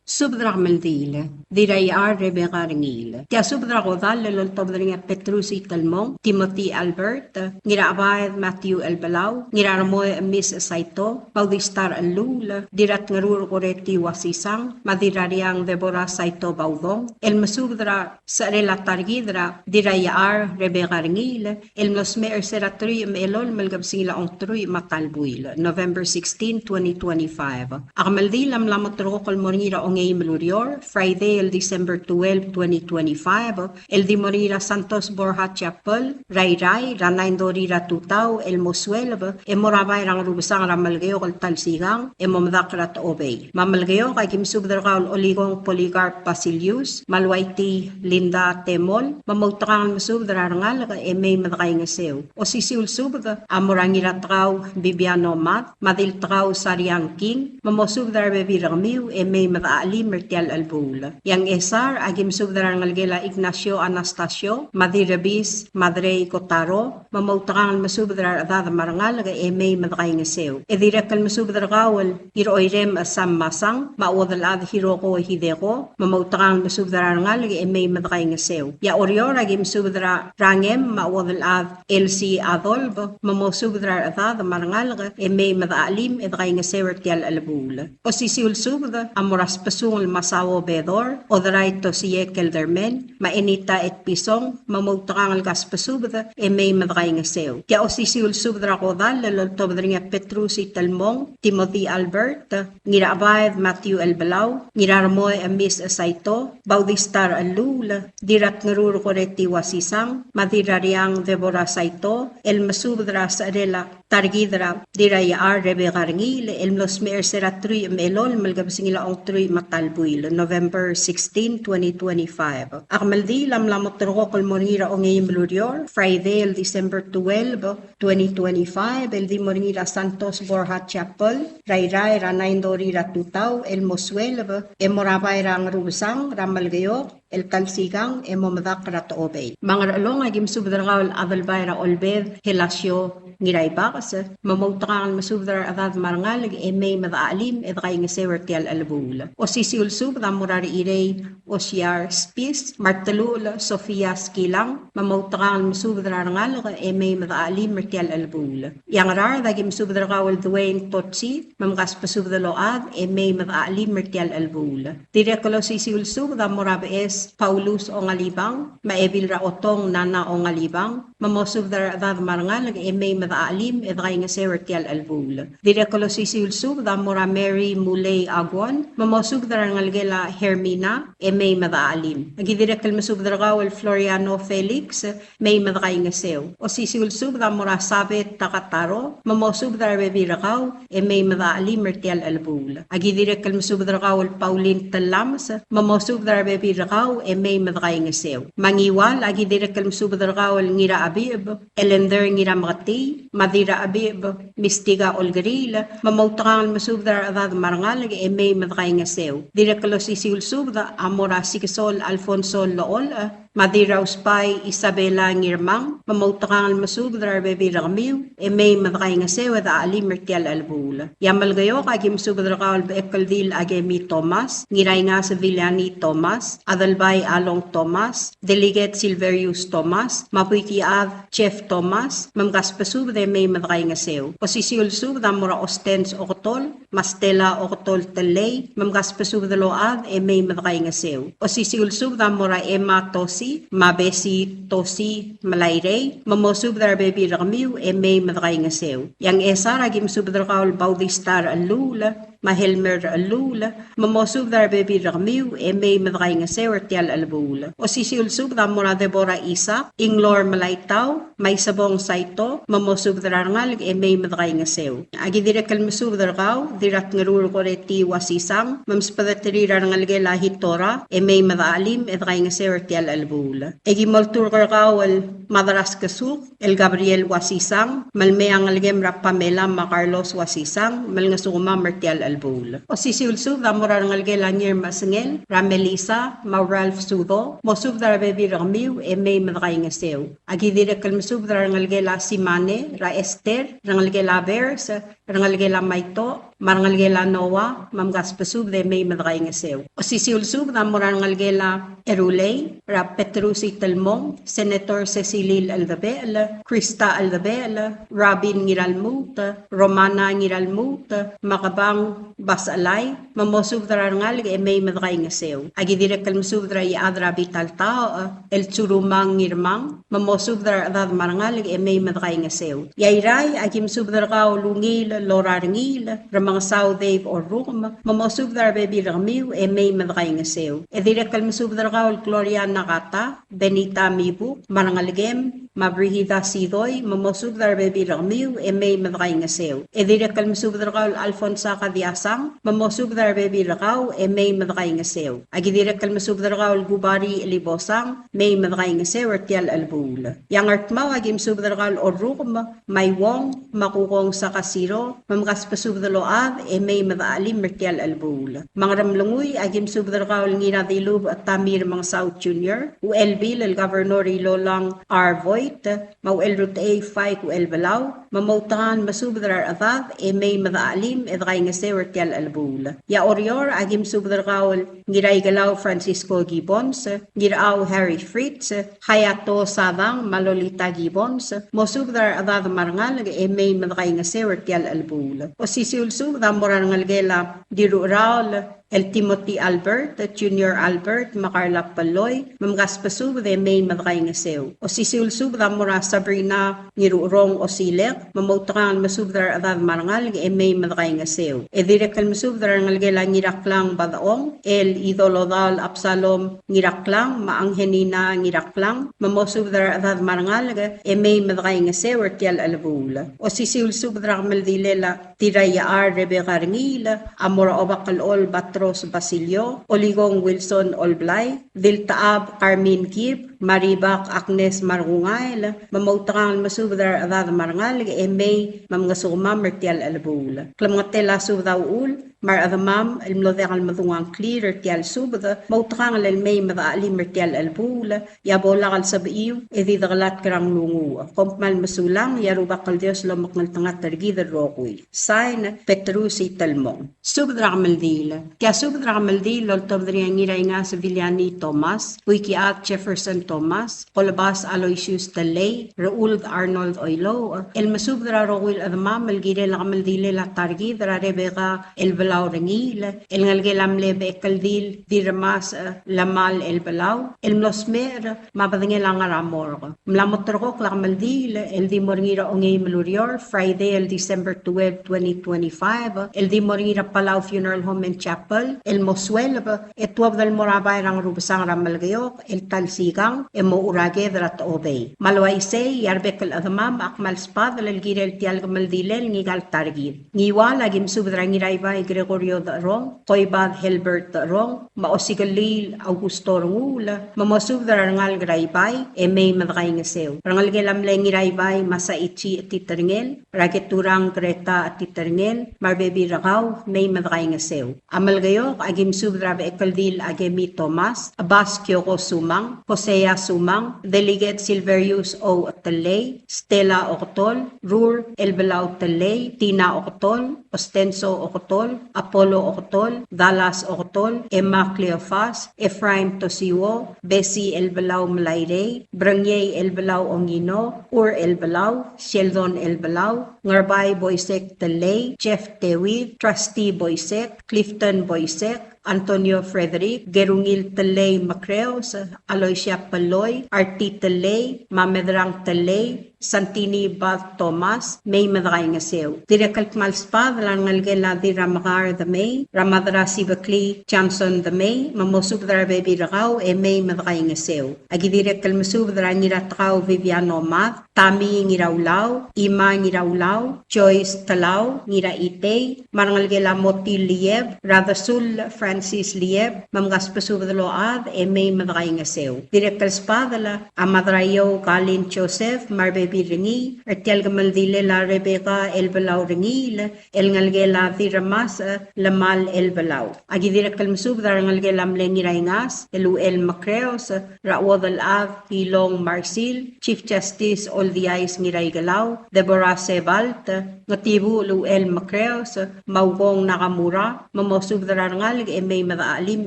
Subdra meldile, direi arre begaringile. Tia subdra godalle lol tobdringa Petrusi Telmong, Timothy Albert, ngira abaed Matthew El Belau, ngira armoe Miss Saito, Baudistar El Lul, dirat ngarur koreti wasisang, madirariang Deborah Saito Baudong, el mesubdra sarela targidra, direi ar rebegaringile, el nosmer seratrui melol melgabsila ontrui matalbuil, November 16, 2025. Armeldilam lamotrokol mornira ong Melurior, Friday, el December 12, 2025, el di Morira Santos Borja Chapel, Ray Ranain Dorira Tutao, el Mosuelva, e Morabay rang rubusang ramalgeo kal talsigang, e momdakrat obey. Mamalgeo kay kimsubdargaul oligong Poligarp Basilius, malwaiti Linda Temol, mamautakang masubdarangal e may madakay ngasew. O sisiul subga, amorangiratkaw Bibiano Mat, madiltakaw Sariang King, mamosubdar bebirangmiw e may madaali Mertial Albula. Yang esar agim subdaran ngalgela Ignacio Anastasio, Madirabis Madre Kotaro, mamautakang masubdar adada marangal ga emay madakay ngasew. Edirakal masubdar gawal hiroirem asam masang, maudal ad hiroko hideko, mamautakang masubdaran ngal ga emay madakay ngasew. Ya orior agim subdara rangem maudal ad LC Adolbo, mamosubdar adada marangal ga emay madaalim edakay ngasew Mertial Albula. O sisiul subda amoras pasungol masawo bedor, odaray to siye keldermen, mainita et pisong, mamautakang algas pasubda, e may madakay ngasew. Kaya o sisiul subdra kodal, lalotobdringa Petrusi Telmong, Timothy Albert, ngira abayad Matthew El Belau, ngira armoy Miss Saito, Baudistar Alula, dirat ngarur koreti wasisang, madirariang Deborah Saito, el masubdra sa arela, targidra, diraya ar rebegarngil, el mlosmer seratrui melol, malgabsingila ong trui matalbuil, November 16, 2025. Akmaldi lamlamot rokol monira ong Melurior, Friday, el December 12, 2025, el di monira Santos Borja Chapel, Rayray Ranain Dorira Tutao, el Mosuelva, e Morabay rang Rubusang, Ramalgayok, el Talsigang, e Momadakrat Obey. Mga along agim subdargaw adalbayra olbed, helasyo, ngiray bakas, mamautakang masubdar adad marangalag, e may madaalim, e dakay nga sewertial albula. O sisiul subda murari irey, o siyar spis, martalula, Sofia Skilang, mamautakang masubdar arangalag, e may madaalim, mertial albula. Yang rar, dagim subdargawal Dwayne Totsi, mamgas pasubdaload, e may madaalim, mertial albula. Direkalo sisiul subda murabi es, Paulus o ngalibang, maebil ra otong nana o ngalibang, mamosub dar adad marangal may madaalim edray nga sewer tial albul. Dire kolosisi ulsub da mora Mary Mulay Agwan, mamosub dar ngalgela Hermina may madaalim. Agi dire kalmasub dar gawal Floriano Felix may madray nga sew. O sisi ulsub da mora Sabet Takataro, mamosub dar bebi rakaw may madaalim tial albul. Agi dire kalmasub dar gawal Pauline Talams, mamosub dar bebi rakaw may madray nga sew. Mangiwal agi dire kalmasub dar gawal ngira abib, Elender ngira makati, madira abib, mistiga olgaril, mamautangal masubdar adad marangal may madray nga sew. Dire kalosisi ulsubda amora sikisol Alfonso Lool, madira uspay Isabela ngirmang, mamautangal masubdar bebi ragmiw may madray nga sew da ali mertial albul. Yamal gayo kagi masubdar kawal beekaldil agemi Thomas, ngiray nga sa Villani Thomas, adalbay Along Thomas, Delegate Silverius Thomas, mapuiki Chef Thomas, mamgaspasub de may madray nga sew. Posisiulsub da mura Ostens Okotol, Mastela Okotol Talay, mamgaspasub de load may madray nga sew. Posisiulsub da mura Emma Tosi, Mabesi Tosi Malayrey, mamosub da baby ramiw may madray nga sew. Yang esar agim sub da kaul Baudistar Alula, Mahelmer Alula, mamosub da baby ramiw may madray nga sew tial albul. Posisiulsub da mura Deborah Isa, Inglor Malaytaw, may sabong saito, mamosub darangal may madray nga sew. Agi dire kalmasub dargaw, dirat ngarul ko reti wasisang, mamspadatri rangal lahit tora, may madaalim edray nga sew tial albul. Agi maltur kargawal madaras kasuk, El Gabriel wasisang, malmeang algem Pamela Macarlos wasisang, mal nga suma martial albul. O sisiulsub damura rangal lanyer masengel, Ramelisa, Mauralf Sudo, mosub darabebi ramiw may madray nga sew. Agi dire kalmasub rangalgela Simane, Ra Esther, rangalgela Bears, rangalgela Maito, marangalgela Noah, mamgaspasub de may madray nga sew. O sisiulsub na rangalgela Erulay, Ra Petrusi Talmong, Senator Cecilil Aldabel, Krista Aldabel, Robin Ngiralmut, Romana Ngiralmut, Makabang Basalay, mamosub rangal may madray nga sew. Agi dire kalmasub iadra Bitaltao, El Churumang Ngirmang, mamosub adad marangal may madray nga sew. Yairay agim subdarkaw lungil lorarngil ramang saw Dave or room mamosubdar bebi ramiw may madray nga sew. Dire kalmasubdarkaw Gloria Nakata, Benita Mibu, marangalgem, Mabrihida Sidoy, mamosubdar bebi ramiw may madray nga sew. Dire kalmasubdarkaw Alfonsa Kadiasang, mamosubdar bebi rakaw may madray nga sew. Agidire kalmasubdarkaw Gubari Libosang, may madray nga sew tial albul. Yang artmaw agim subdarkal orum, may wong, makukong sa kasiro, mamkaspasubdaload may madaalim mertial albul. Mga ramlunguy agim subdarkal ngina dilub at tamir mga South Junior, ULB lal Governor Lolang R. Voigt, mau elrut A. Fai ku elbalaw, mamautangan masubdar atad may madaalim edray nga sewer tial albul. Ya orior agim subdarkal ngiray galaw Francisco Gibbons, ngiraaw Harry Fritz, Hayato Sadang Malolita Gibbons, mosubdar adad marangal may madray nga sewer tial albul. O sisiulsub da morangal gela dirural El Timothy Albert, Junior Albert, Macarla Paloy, mamgaspasub de may madray nga sew. O sisiulsub da mora Sabrina ngirurong o silek, mamautangan masubdar adad marangal may madray nga sew. E direkal masubdar ngalgela ngiraklang badaong, El Idolodal Absalom ngiraklang, maanghenina ngiraklang, mamosubdar adad marangal may madray nga sew tial albul. O sisiulsub da maldilela tirayar Rebecca Ringil, amora obakalol Batros Basilio, Oligong Wilson Olblay, Diltaab Carmen Kip, Maribak Agnes Marungail, mamautangan masubdar adad marangal may mamngasuma mertial albul. Klamngatela subdaul, mar adamam ilmlodekal madungang clear tial subda, mautang may madaalim mertial albul, yabolakal sabiiw, edidagalat karang lungu. Kompmal masulang, yarubakal Dios lomaknal tangat targida rokoy. Sign, Petrusi Talmong. Subdra Maldil. Kaya subdra Maldil, loltobdri ang ngiray nga sa Villani Thomas, Wikiat Jefferson Thomas, Colabas Aloysius Talay, Raul Arnold Oilo, El Masubdra Rokoy adamam, Malgire la Maldile la targida, Rebecca El balaw rengil el ngalgelam lebe kaldil diramas lamal el balaw el mlosmer mabadengel ngaramor mlamotrok lakmaldil el di moringira ongay melurior Friday el December 12 2025 el di moringira Palau Funeral Home and Chapel el moswel etwab dal morabay rang rubasang ramalgayok el talsigang emo urage drat obey malwaisay yarbek al adamam akmal spad el girel tial gamaldilel ngigal targil ngiwala gim subdra ngirayba Gregorio Darong Koybad Helbert Darong maosigalil Augusto Rungula mamosubdra rangal graybay may madakay ngasew rangal gelam le ngiraybay masaichi titerngel rageturang Greta titerngel marbebi ragaw may madakay ngasew amal gayok agim subdra be ekaldil agemi Thomas Abbas Kyoko Sumang Hosea Sumang Delegate Silverius O Talay Stella Octol Rur Elbelaw Talay Tina Octol Ostenso Octol Apollo Octol Dallas Octol Emma Cleofas Ephraim Tosiwo Bessie Elbelaw Malayre Brangye Elbelaw Ongino Ur Elbelaw Sheldon Elbelaw Ngarbay Boysek Talay Jeff Tewid Trustee Boysek Clifton Boysek Antonio Frederick, Gerungil Talay Macreos, Aloysia Paloy, Artie Talay, Mamedrang Talay, Santini Bath Thomas, May Madray Ngasew. Direkal Malspad, Langalgela di Ramagar the May, Ramadra Sibakli, Johnson the May, Mamosubdra Baby Ragaw, May Madray Ngasew. Agidirekal Masubdra Niratraw Viviano Math, Tami Ngiraulaw, Ima Ngiraulaw, Joyce Talaw, Ngira Itay, Marangalgela Moti Lieb, Radasul Francis Lieb, Mamgas Pasubdaload, May Madray Ngasew. Direkal Spadala, Amadrayo Galin Joseph, Marbe Ringi, Ertial Gamaldile la Rebecca El Belau Ringi, El Ngalgela Viramas, Lamal El Belau. Agidira Kalmsub, the Ngalgelam Lengirangas, El Macreos, Rawad Al Av, Hilong Marsil, Chief Justice All the Eyes Miray Galau, Deborah Sebalt, Natibu Lu El Macreos, Maugong Nakamura, Mamosub the Rangal, May Madaalim,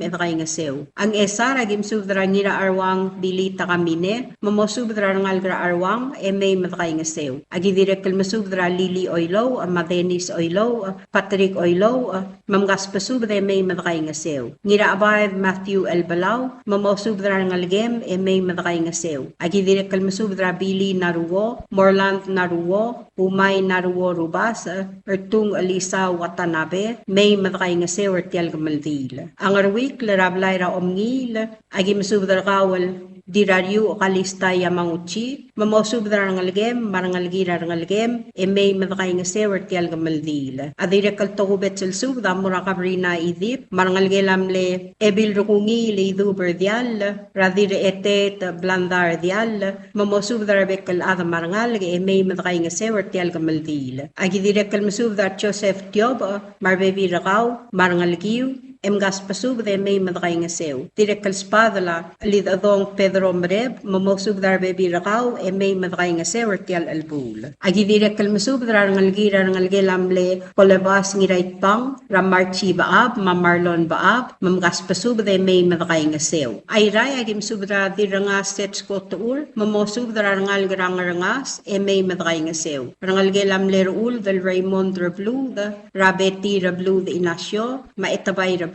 Edrangasew. Ang Esara Gimsub the Rangira Arwang, Bilita Kamine, Mamosub the Rangalgra Arwang, May Madray Ngasew. Agidirek Kalmasubdra Lili Oilo, Madenis Oilo, Patrick Oilo, Mamgas Pasubde May Madray Ngasew. Ngira Abad Matthew El Balaw, Mamosubdra Ngalgem, May Madray Ngasew. Agidirek Kalmasubdra Billy Naruwo, Morland Naruwo, Umay Naruwo Rubas, Ertung Alisa Watanabe, May Madray Ngasew Ertial Gamaldil. Ang Arwik Larablayra Omngil, Agimasubdra Kawal, Diraryu Kalista Yamanguchi, Mamosubdra Rangalgem, Marangalgira Rangalgem, May Madakay Ngasew Ertial Gamaldil. Adirekal Togubet Selsub, Damurakabrina Idip, Marangalgelamle, Ebil Rukungi, Lidu Berdial, Radire Etet, Blandar Dial, Mamosubdra Bekal Ada Marangal, May Madakay Ngasew Ertial Gamaldil. Agidirekal Masubdra Joseph Tiob, Marbebi Ragaw, Marangalgiw, Emgas Pasub de May Madray Ngasew. Direkal Spadala, Lidadong Pedro Mreb, Mamosub Darbebi Rakaw, May Madray Ngasew Ertial Albul. Agi direkal Masub Rangalgira Rangalgelamle, Polebas Ngirait Pang, Ramarchi Baab, Mamarlon Baab, Mamgas Pasub de May Madray Ngasew. Ayray Agim Subdra Dirangas Sets Kotur, Mamosub Rangalgerangarangas, May Madray Ngasew. Rangalgelamle Rul del Raymond Rablu, Rabeti Rablu de Inasyo, Maetabay Rablu,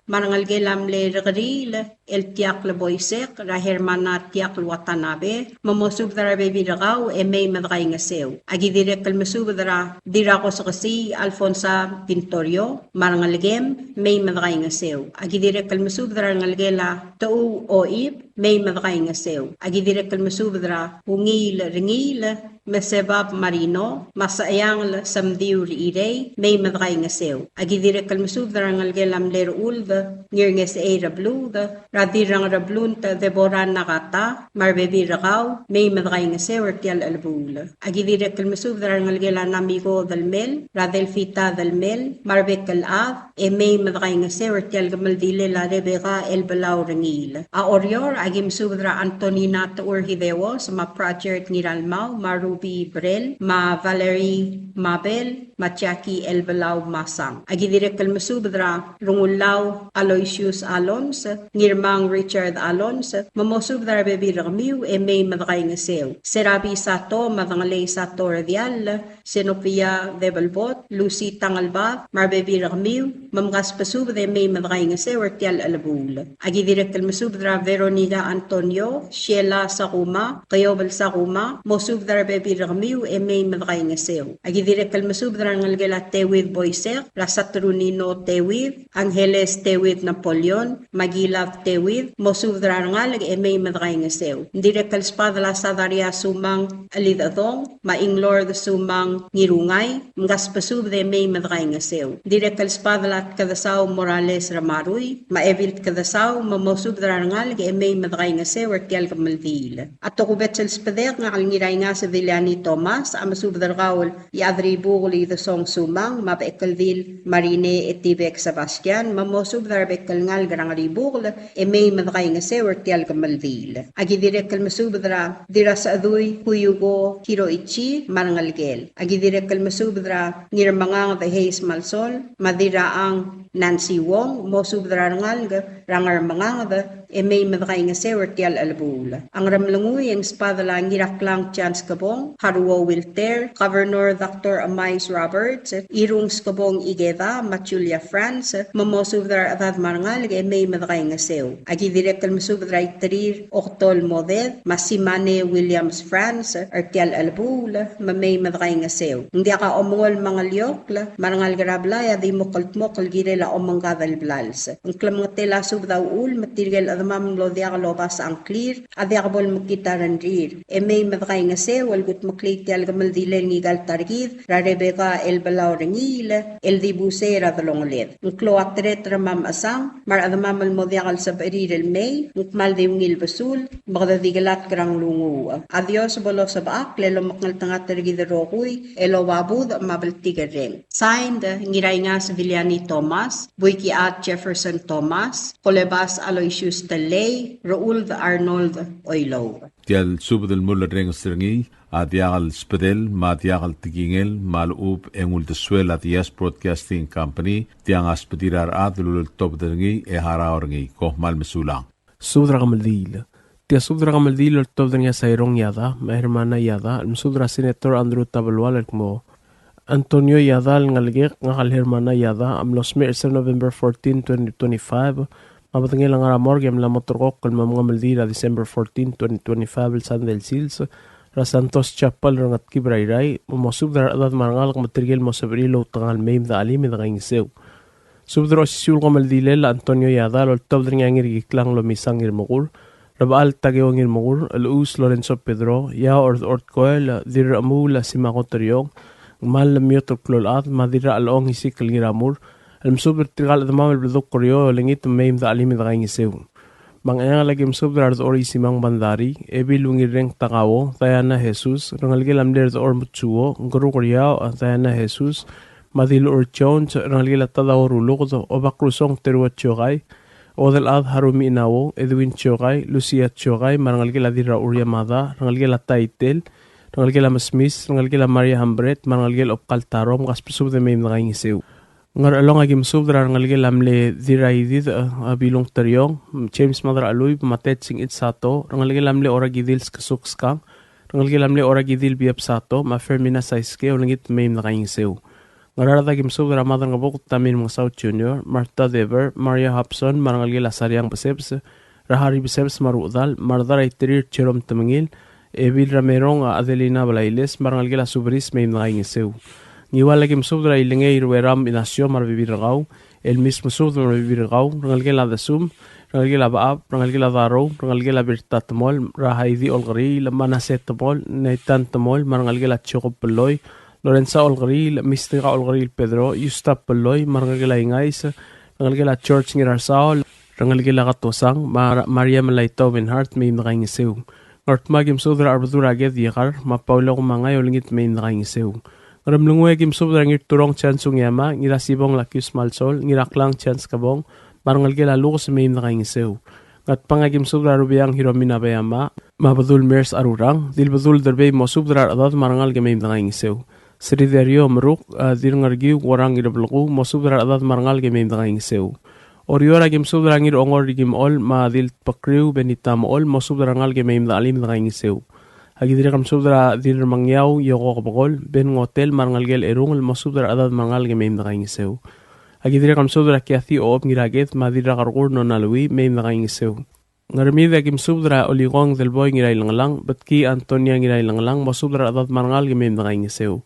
Marangalgelamle Regril, El Tiakle Boysek, Rahermana Tiakle Watanabe, Mamosubdra Baby Ragaw, May Madray Ngasew. Agidirek Kalmasubdra, Dirakos Kasi, Alfonsa Pintorio, Marangalgem, May Madray Ngasew. Agidirek Kalmasubdra Ngalgela, Tau Oib, May Madray Ngasew. Agidirek Kalmasubdra, Ungil Ringil, Mesebab Marino, Masayang Samdiw Irey, May Madray Ngasew. Agidirek Kalmasubdra Ngalgelam Lerul, Ngirnges A Rablu, Radirang Rablunta, Deborah Nakata, Marbebi Ragaw, May Madray Ngasew Ertial Albul. Agidirek Kalmasubdra Ngalgela Namigo Dalmel, Radelfita Dalmel, Marbek Al-Av, May Madray Ngasew Ertial Gamaldile La Rebecca El Balaw Rangil. A Orior, Agim Subdra Antonina Taur Hidewos, Ma Project Niralmau, Marubi Brel, Ma Valerie Mabel, Ma Jackie El Balaw Masang. Agidirek Kalmasubdra Rungulaw Aloysius Alons, Ngirmang Richard Alons, Mamosubdra Bebi Ramiw, May Madray Ngasew. Serabi Sato, Madangalay Sato Radial, Sinopia Debalbot, Lucy Tangalbath, Marbebi Rakmiw, Mamgas Pasub de May Madray nga se Tial Alabul. Agi direktal masubdra Veronica Antonio, Sheila Sakuma, Kayobal Sakuma, Mosubdra Bebi Rakmiw e May Madray nga se. Agi direktal masubdra ngalgela Tewid Boyser, Rasatrunino Tewid, Angeles Tewid Napoleon, Magilav Tewid, Mosubdra ngalag e May Madray nga se. Direktal Spadla Sadaria Sumang Alidadong, Maing Sumang Ngirungay, Mgaspasub de May Madray nga se. Direktal Spadla Kadasaw Morales Ramaruy, Maevilt Kadasaw, Mamosub Darangal, e May Madray nga se, Tial Kamaldil. At tukubet sa Speder nga kalingiray nga sa Villani Tomas, Amasub Dargawal, Iadri Bugli the Song Sumang, Mapekaldil, Marine et Tibek Sebastian, Mamosub Darbekal ngal Garangari Bugl, e May Madray nga se, Tial Kamaldil. Agi direktal Masubdra, Dira sa Aduy, Kuyugo, Hiroichi, Marangalgel. Agi direktal Masubdra, Nirmangang the Hayes Malsol, Madira ang Nancy Wong, Mosubdra rangar manganga e May Madray nga se, Tial Albul. Ang ramlanguy ang spadala ngiraklang chance kabong, Haruo Wilter, Governor Dr. Amais Roberts, Irung Skabong Igeda, Machulia France, Mamosubdra atad marangal e May Madray nga se. Agi direktal Masubdra Itrir, Oktol Moded, Masimane Williams France, Tial Albul, May Madray nga se. Hindi ka omongol mga liokla, marangal garablaya, di mokal girela omong gadal blals. Ang klam nga tela subdaw ul, matirgal adamam lo diak lobas ang clear, adiak bol mukitaran rir. E May Madray nga se, walgut maklik tial gamal dilel ngigal targid, ra Rebecca el balaw rengil, el dibusera dalonglet. Ang klo atret ramam asang, mar adamam al modiakal sa barir el May, ngmal de ngil basul, magdadigalat krang lungu. Adios bolo sa baak, lelo maknal tanga targid rokuy, elo wabud mabaltigareng. Signed, ngiray nga sa Villani Thomas, Buiki at Jefferson Thomas, Colebas Aloysius Talay, Raul Arnold Oilo. Tial subdel mulla reng stringi, adiagal spedel, madiagal tigingel, malub engul de suela Yes Broadcasting Company, tiang aspedirar adulul top dengi e haraorngi, koh mal mesulang. Subdra Kamaldil. Tia subdra Kamaldil top dengi sayrong yada, ma hermana yada, subdra Senator Andrew Tabalwal mo Antonio Yadal ngalgek ngakal hermana Yada am los mer sa November 14, 2025 mabatangil ang aramor gam la motorkok kal mga maldira December 14, 2025 San del Sils Rasantos Chapel rangat kibrayray mamosub dar adad marangal material mo sa brilo tangal maim da alim da ngingsew subdro sisul ko maldile la Antonio Yadal ol tob dring ngir giklang lo misangir mokur Rabal tagewangir mokur alus Lorenzo Pedro ya ord koel dir amula simakoteryong mal miyot klolat madira along isikal giramur almsubr tigal adamam albedok koryo lengit maim da alim da ngisew mangayang lagi msubr ar ori simang bandari ebilungir reng takawo tayana Jesus rangalgel amler or mutsuo ngoro korya tayana Jesus madil urchon rangalgel tada orulo o bakrusong terwa chogay odel ad harumi inawo edwin chogay lucia chogay marangalgel adira urya mada rangalgel taitel Rangalgela Masmis, rangalgela Maria Hambret, rangalgela Opkaltarom, kaspasub de maim nangisiw. Ngar along agim subdra rangalgela amle diraidid bilong taryong, James Madra Aloy, matet sing itsato, rangalgela amle oragidils kasukskang, rangalgela amle oragidil biapsato, ma Fermina saiske, ulangit maim nangisiw. Ngararada agim subdra madang abok tamin mga South Junior, Martha Dever, Maria Hobson, rangalgela Saryang Basebs, Rahari Basebs marudal, Mardara itirir Cherom Tamangil, Evil Ramerong Adelina Balailes marangalgela subris may nangisiw. Ngiwala kim subdra ilingay rueram inasyo marbibiragaw, el mismo subdra marbibiragaw, rangalgela dasum, rangalgela baab, rangalgela daro, rangalgela birtatamol, rahaidi olgari, manasetamol, naitantamol, marangalgela chokopeloy, Lorenza olgari, Mistika olgari Pedro, Yustapeloy, marangalgela ingais, rangalgela church ngirasaw, rangalgela katosang, Maria Malayto Benhart may nangisiw. Ngart sudra arbadura agad yakar, mapaula ko mga yolingit may nakaingisew. Ngaramlungwe gim sudra ngir turong chansung yama, ngirasibong lakyus malsol, ngiraklang chans kabong, marangal gila lukos may nakaingisew. Ngat pangagim sudra rubiyang hiromina bayama, mabadul mers arurang, dilbadul derbay mo sudra adad marangal gamay nakaingisew. Srideryo maruk, dirngargiw warang irabluku, mo sudra adad marangal gamay nakaingisew. Oriora gim sudrangir ongor gim ol ma dil pakriu benitam ol mo sudrangal gim da alim da ngisew. Agidiri kam subdra dir mangyaw yoko kabagol ben ngotel marangalgel erungel masubdra adad marangalge meim nakaingisew. Agidiri kam subdra kiathi oob ngiraget madira kargur no nalwi meim nakaingisew. Ngaramida kim subdra oligong del boy ngiray langlang batki Antonia ngiray langlang masubdra adad marangalge meim nakaingisew.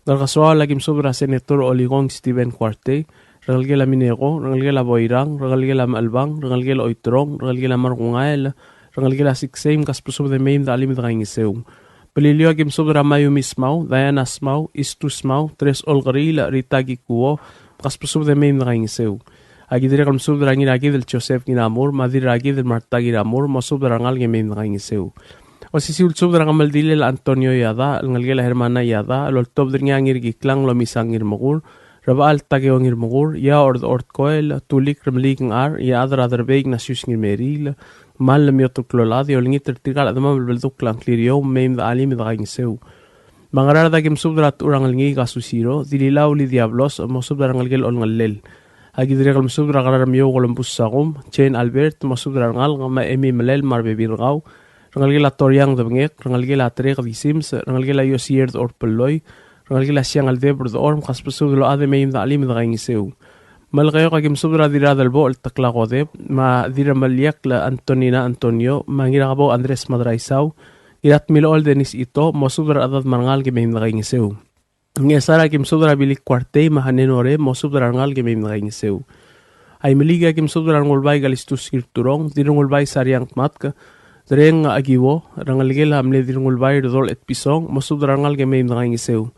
Ngarkaswala kim subdra senator oligong Stephen Quarte, regalgela Minego, regalgela Boirang, regalgela Malbang, regalgela Oitrong, regalgela Markungael, regalgela Siksem kaspusub de meim da alim nakaingisew. Pelilio kim subdra mayu mismaw, Diana smaw, Istusmaw, Tres Olgarila, Ritagi kuo, kaspusub de meim nakaingisew. Agidiri kam subdra ngiragi del Joseph nginamur, madiragi del Marta nginamur, masubdra ngalge meim nakaingisew. O sisul subdra ngamal dilil Antonio yada, ngalgela Hermana yada, lol top dringa ngirgiklang lo misangir mogur, Rabaal tagewangir mogur, ya ord koel, tulik remliking ar, ya adar beig nasyus ngir meril, mal mioto kloladi o lingit tertikal adama belbeltuk lang klirio meim da alim da kaingisew. Mangarar da kim subdra at urang lingi kasusiro, dililaw li diablos mo subdra ngalgel ol ngalel. Agidiri kal subdra karar miyo kolumpus sakum, Chen Albert mo subdra ngal ngama emi melel marbebirgaw, rangalgel atoriang da bengek, rangalgel atrek di sims, rangalgel ayosierd or peloy, rangalgel asyang aldebr da orm kaspasub lo ade meim da alim da kaingisew. Malgayo kagim subdra dira dalbo al takla kodeb, ma dira maliak la Antonina Antonio, ma ngira kabo Andres Madraisaw, irat milool denis ito, mo subdra adad marangal gemeim na kaingisew. Ngesara kim subdra bilik kwarte, ma hanenore, mo subdra rangal gemeim na kaingisew. Ay maliga kim subdra ngulbay galistus kirturong, dira ngulbay saryang matka, direng agiwo, rangalgel hamle dira ngulbay rdol et pisong, mo subdra rangal gemeim na kaingisew.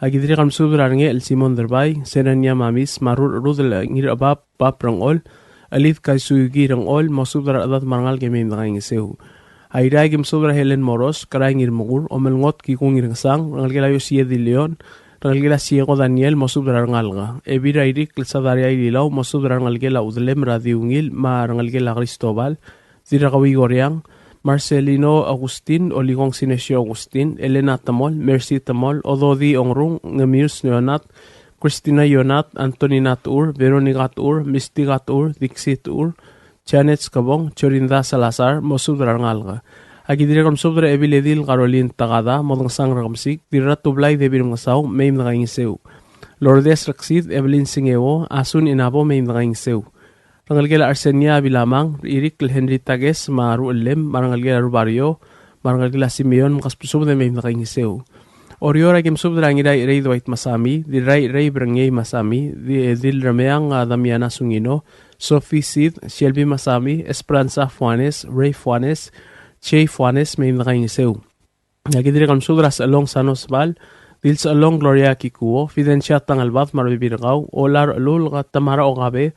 Agidiri kam subdra nge el Simon derbay, seranya mamis, marur rudel ngir abab rangol, alif kay suyugi rangol, mo subdra adat marangal gemeim na kaingisew. Ayray kim subdra Helen Moros, karay ngir mugur, o melngot kikung ngir ngasang, rangalgela yo siya di Leon, rangalgela Siego Daniel, mo subdra rangalga. Ebira irik lsadariay lilaw, mo subdra rangalgela udlem radiungil, ma rangalgela Cristobal, dira kawi goryang, Marcelino Agustin, Oligong Sinesio Agustin, Elena Tamol, Mercy Tamol, Ododi Ongrung, Ngamius Neonat, Christina Yonat, Antonina Tur, Veronica Tur, Misty Tur, Dixit Tur, Janet Skabong, Chorinda Salazar, Mosubdra Ngalga. Agidiri kam subdra Ebiledil Caroline Tagada, Modang Sang Rakamsik, Dira Tublay Debir Ngasaw, Meim Nakaingisew. Lourdes Raksid, Evelyn Singewo, Asun Inabo, Meim Nakaingisew. Rangalgela Arsenia Bilamang, Irik Henry Tages, Maru Elem, Marangalgela Rubario, Marangalgela Simeon, Kaspusub de Meim Nakaingisew. Oriora kim subdra ngiray Ray Dwight Masami, di Ray Brangay Masami, di Edil Rameang Damiana Sungino, Sophie Sid, Shelby Masami, Esperanza Fuanes, Ray Fuanes, Che Fuanes, Meim Nakaingisew. Nagidiri kam subdra sa along Sanos Val, dil sa along Gloria Kikuo, Fidencia Tangalbat Marbibirgaw, Olar Lul Tamara Ogabe,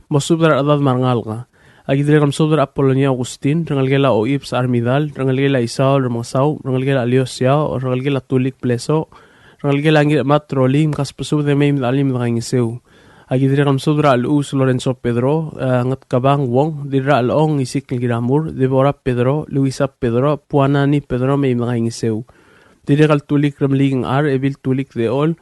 Mosubdra adad marangalga. Agidiri kam subdra Apolonia Agustin, rangalgela Oips Armidal, rangalgela Isaol Ramasaw, rangalgela Aliosiao, rangalgela Tulik Pleso, rangalgela Angit Mat Rolim, kaspasub de Meim Alim Nakaingisew. Agidiri kam subdra Alus Lorenzo Pedro, ngat Kabang Wong, dira Along Isik Giramur, Deborah Pedro, Luisa Pedro, Puanani Pedro Meim Nakaingisew. Diri kal Tulik Ramliging Ar, Ebil Tulik de Ol,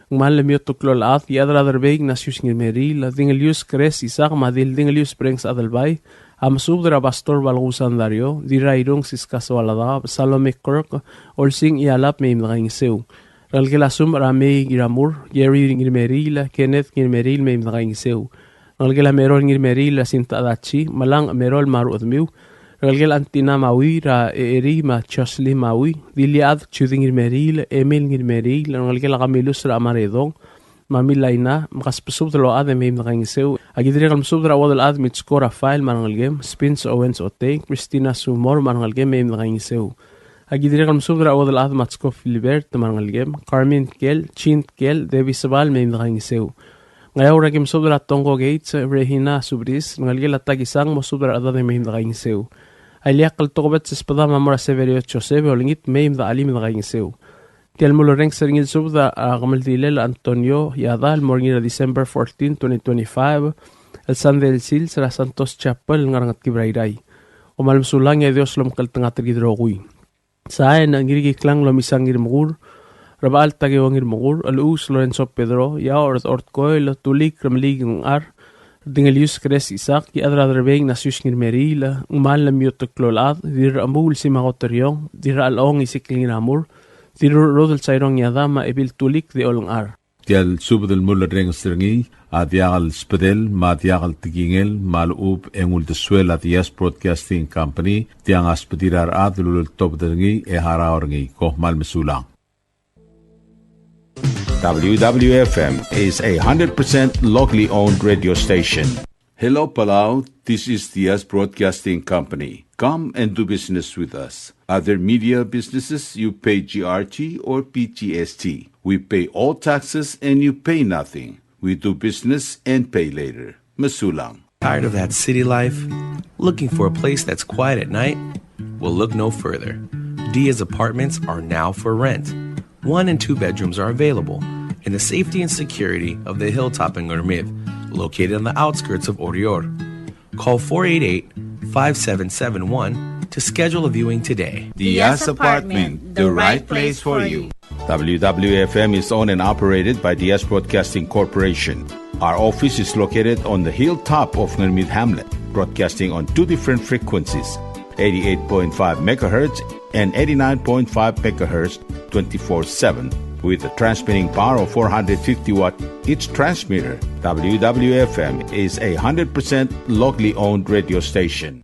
Ngmal lemio tuklol at yadra darbeig nasyus ngilmeri la dingelius kres isak madil dingelius prengs adalbay am subdra pastor balgusan dario dira irong siskas walada Salome Kirk olsing ialap meim nakaingisew ralgelasum ramei giramur Jerry ngilmeri la Kenneth ngilmeri meim nakaingisew ralgela merol ngilmeri la sinta adachi malang merol maru admiu Ralgel Antina Maui, Ra Eri, Ma Chosli Maui, Diliad, Chuding Meril, Emil Meril, Ralgel Camilus Ramaredong, Mamilaina, Makaspasub de lo Adam Nakaingisew, Agidri Kalmsubra Wadal Admit Score a File Mangalgem, Spins Owens Ote, Christina Sumor Mangalgem Nakaingisew, Agidri Kalmsubra Wadal Admatsko Filibert Mangalgem, Carmen Kel, Chint Kel, Devisabal Nakaingisew. Ngayaw ragim subdra Tongo Gates, Regina Subris, ngalgila tagisang mo subdra adad meim nakaingisew. Ayliak kaltokobet sa espada mamora Severio Chosebe olingit meim da alim nakaingisew. Tial mulo reng seringil subda kamaldilel Antonio Yadal morngira December 14, 2025, el San del Sil sa Santos Chapel ngarangat kibrayray. Umalam sulang ya Dios lom kaltangat gidrogui. Saan ang girigiklang lomisang girmugur, Rabaal tagewangir mugur, alus Lorenzo Pedro, ya ort koil tulik ramliging ar, Dingalius Kres Isak, ki adradrebeng nasus ngirmerila, umal na miyotoklolat, dir amul si magoteryong, dir along isiklingin amur, dir rodel sayrong yadama ebil tulik de olong ar. Tial subdel mulla reng stringi, adiagal spedel, madiagal tigingel, malub engul de suel at Yes Broadcasting Company, tiang aspedirar adlul top dringi e haraorngi, koh mal mesulang. WWFM is a 100% locally owned radio station. Hello, Palau. This is the Yes Broadcasting Company. Come and do business with us. Other media businesses, you pay GRT or PGST. We pay all taxes and you pay nothing. We do business and pay later. Masulang. Tired of that city life? Looking for a place that's quiet at night? Well, look no further. Dia's apartments are now for rent. 1 and 2 bedrooms are available in the safety and security of the hilltop in Gurmid, located on the outskirts of Orior. Call 488-5771 to schedule a viewing today. Diaz Apartment, the right place for you. WWFM is owned and operated by Diaz Broadcasting Corporation. Our office is located on the hilltop of Gurmid Hamlet, broadcasting on 2 different frequencies, 88.5 megahertz and 89.5 megahertz 24/7 with a transmitting power of 450 watt each transmitter. WWFM is a 100% locally owned radio station.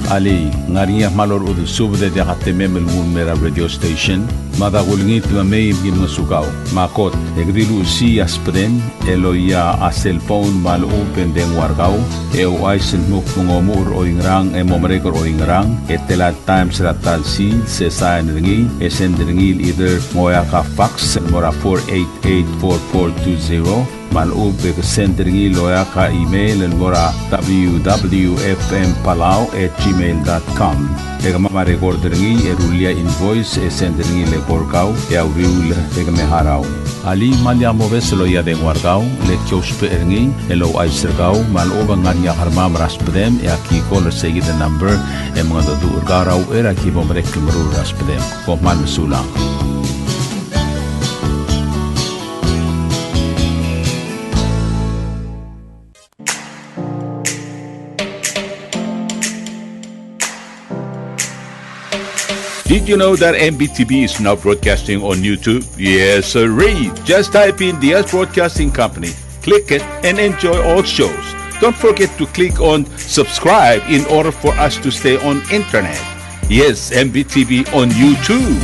Ali, ngariya malor udul subde de hatemem el mera radio station. Madagulngit mamay im masukaw. Makot, egdilu si aspren, eloya a cellphone mal open den wargaw. Ay sinmuk mungomur o ingrang, momrekor o ingrang. Etela times ratal si, sesayan ringi, esendringil either moya ka fax, mora 488-4420. Malub sendringi loya ka email el mora www.fmpalau@gmail.com. Ega mama recorderingi erulia invoice sendringi le porkau ya viul ega meharau. Ali malya moves loya de wargau le chospe eringi elo aisergau maluba nganya harmam raspedem ya ki call segi the number e mga do urgarau era ki bomrek mru raspedem ko mal mesulang. Did you know that MBTV is now broadcasting on YouTube? Yes, sirree. Just type in the Yes Broadcasting Company, click it, and enjoy all shows. Don't forget to click on subscribe in order for us to stay on internet. Yes, MBTV on YouTube.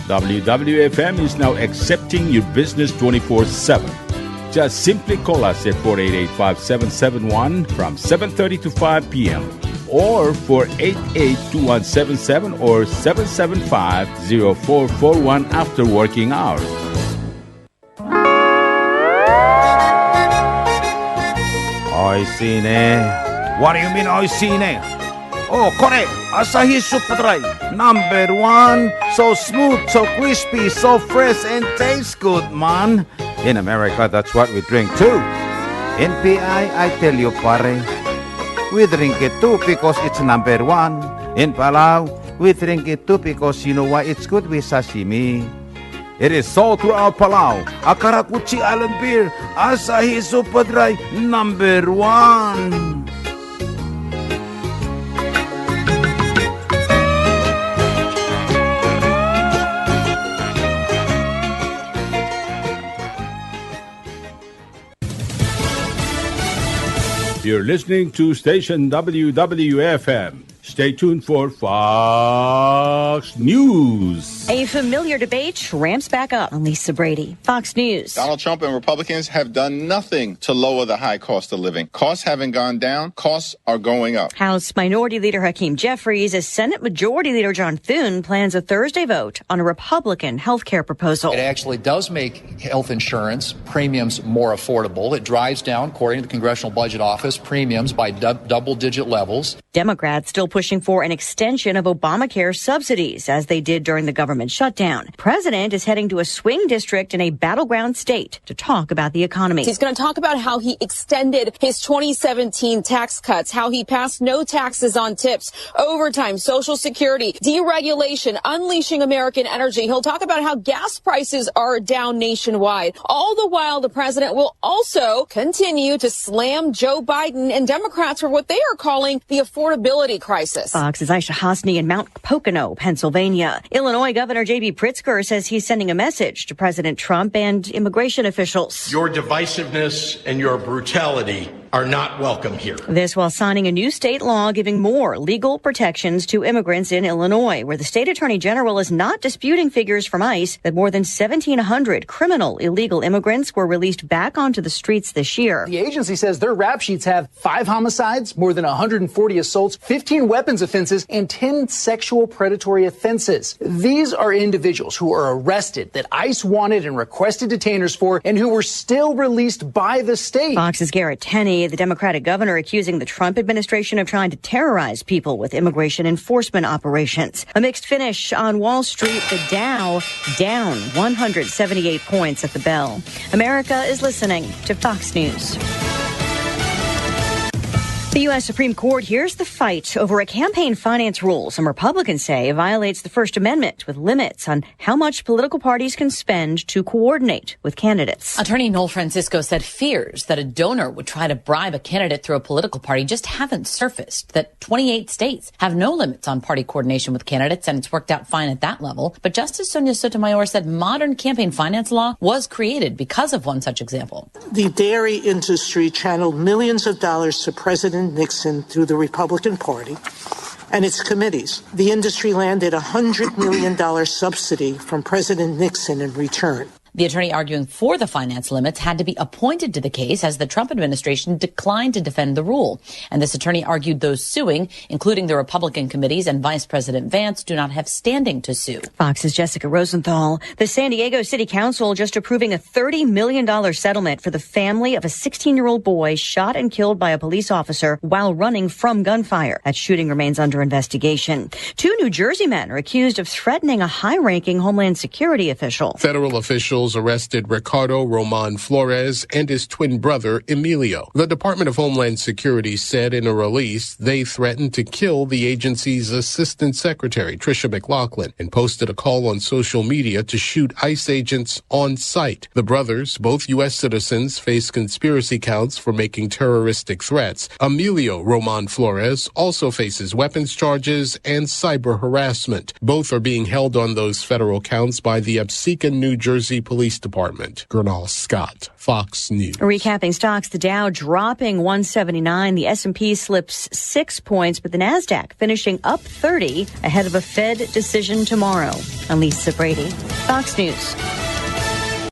WWFM is now accepting your business 24/7. Just simply call us at 488-5771 from 7:30 to 5 p.m. or 488-2177 or 775-0441 after working hours. Oi sine. What do you mean oi sine? Oh, correct. Asahi Super Dry. Number 1. So smooth, so crispy, so fresh, and tastes good, man. In America, that's what we drink too. In PI, I tell you, pare, we drink it too because it's number 1. In Palau, we drink it too because you know why it's good with sashimi. It is sold throughout Palau. Akarakuchi Island beer, Asahi Super Dry, number 1. You're listening to station WWFM. Stay tuned for Fox News. A familiar debate ramps back up on Lisa Brady. Fox News. Donald Trump and Republicans have done nothing to lower the high cost of living. Costs haven't gone down. Costs are going up. House Minority Leader Hakeem Jeffries as Senate Majority Leader John Thune plans a Thursday vote on a Republican health care proposal. It actually does make health insurance premiums more affordable. It drives down, according to the Congressional Budget Office, premiums by double-digit levels. Democrats still pushing for an extension of Obamacare subsidies, as they did during the government government shutdown. President is heading to a swing district in a battleground state to talk about the economy. He's going to talk about how he extended his 2017 tax cuts, how he passed no taxes on tips, overtime, Social Security, deregulation, unleashing American energy. He'll talk about how gas prices are down nationwide. All the while, the president will also continue to slam Joe Biden and Democrats for what they are calling the affordability crisis. Fox's Aisha Hosni in Mount Pocono, Pennsylvania. Illinois Governor J.B. Pritzker says he's sending a message to President Trump and immigration officials. Your divisiveness and your brutality are not welcome here. This while signing a new state law giving more legal protections to immigrants in Illinois, where the state attorney general is not disputing figures from ICE that more than 1,700 criminal illegal immigrants were released back onto the streets this year. The agency says their rap sheets have 5 homicides, more than 140 assaults, 15 weapons offenses, and 10 sexual predatory offenses. These are individuals who are arrested that ICE wanted and requested detainers for and who were still released by the state. Fox's Garrett Tenney, the Democratic governor, accusing the Trump administration of trying to terrorize people with immigration enforcement operations. A mixed finish on Wall Street, the Dow down 178 points at the bell. America is listening to Fox News. The U.S. Supreme Court hears the fight over a campaign finance rule some Republicans say violates the First Amendment with limits on how much political parties can spend to coordinate with candidates. Attorney Noel Francisco said fears that a donor would try to bribe a candidate through a political party just haven't surfaced, that 28 states have no limits on party coordination with candidates, and it's worked out fine at that level. But Justice Sonia Sotomayor said modern campaign finance law was created because of one such example. The dairy industry channeled millions of dollars to President Nixon through the Republican Party and its committees. The industry landed a $100 million subsidy from President Nixon in return. The attorney arguing for the finance limits had to be appointed to the case as the Trump administration declined to defend the rule. And this attorney argued those suing, including the Republican committees and Vice President Vance, do not have standing to sue. Fox's Jessica Rosenthal. The San Diego City Council just approving a $30 million settlement for the family of a 16-year-old boy shot and killed by a police officer while running from gunfire. That shooting remains under investigation. 2 New Jersey men are accused of threatening a high-ranking Homeland Security official. Federal officials arrested Ricardo Roman Flores and his twin brother, Emilio. The Department of Homeland Security said in a release they threatened to kill the agency's Assistant Secretary, Tricia McLaughlin, and posted a call on social media to shoot ICE agents on site. The brothers, both U.S. citizens, face conspiracy counts for making terroristic threats. Emilio Roman Flores also faces weapons charges and cyber harassment. Both are being held on those federal counts by the Absecon, New Jersey Police Department. Gernal Scott, Fox News. Recapping stocks, the Dow dropping 179, the S&P slips 6 points, but the Nasdaq finishing up 30 ahead of a Fed decision tomorrow. I'm Lisa Brady, Fox News.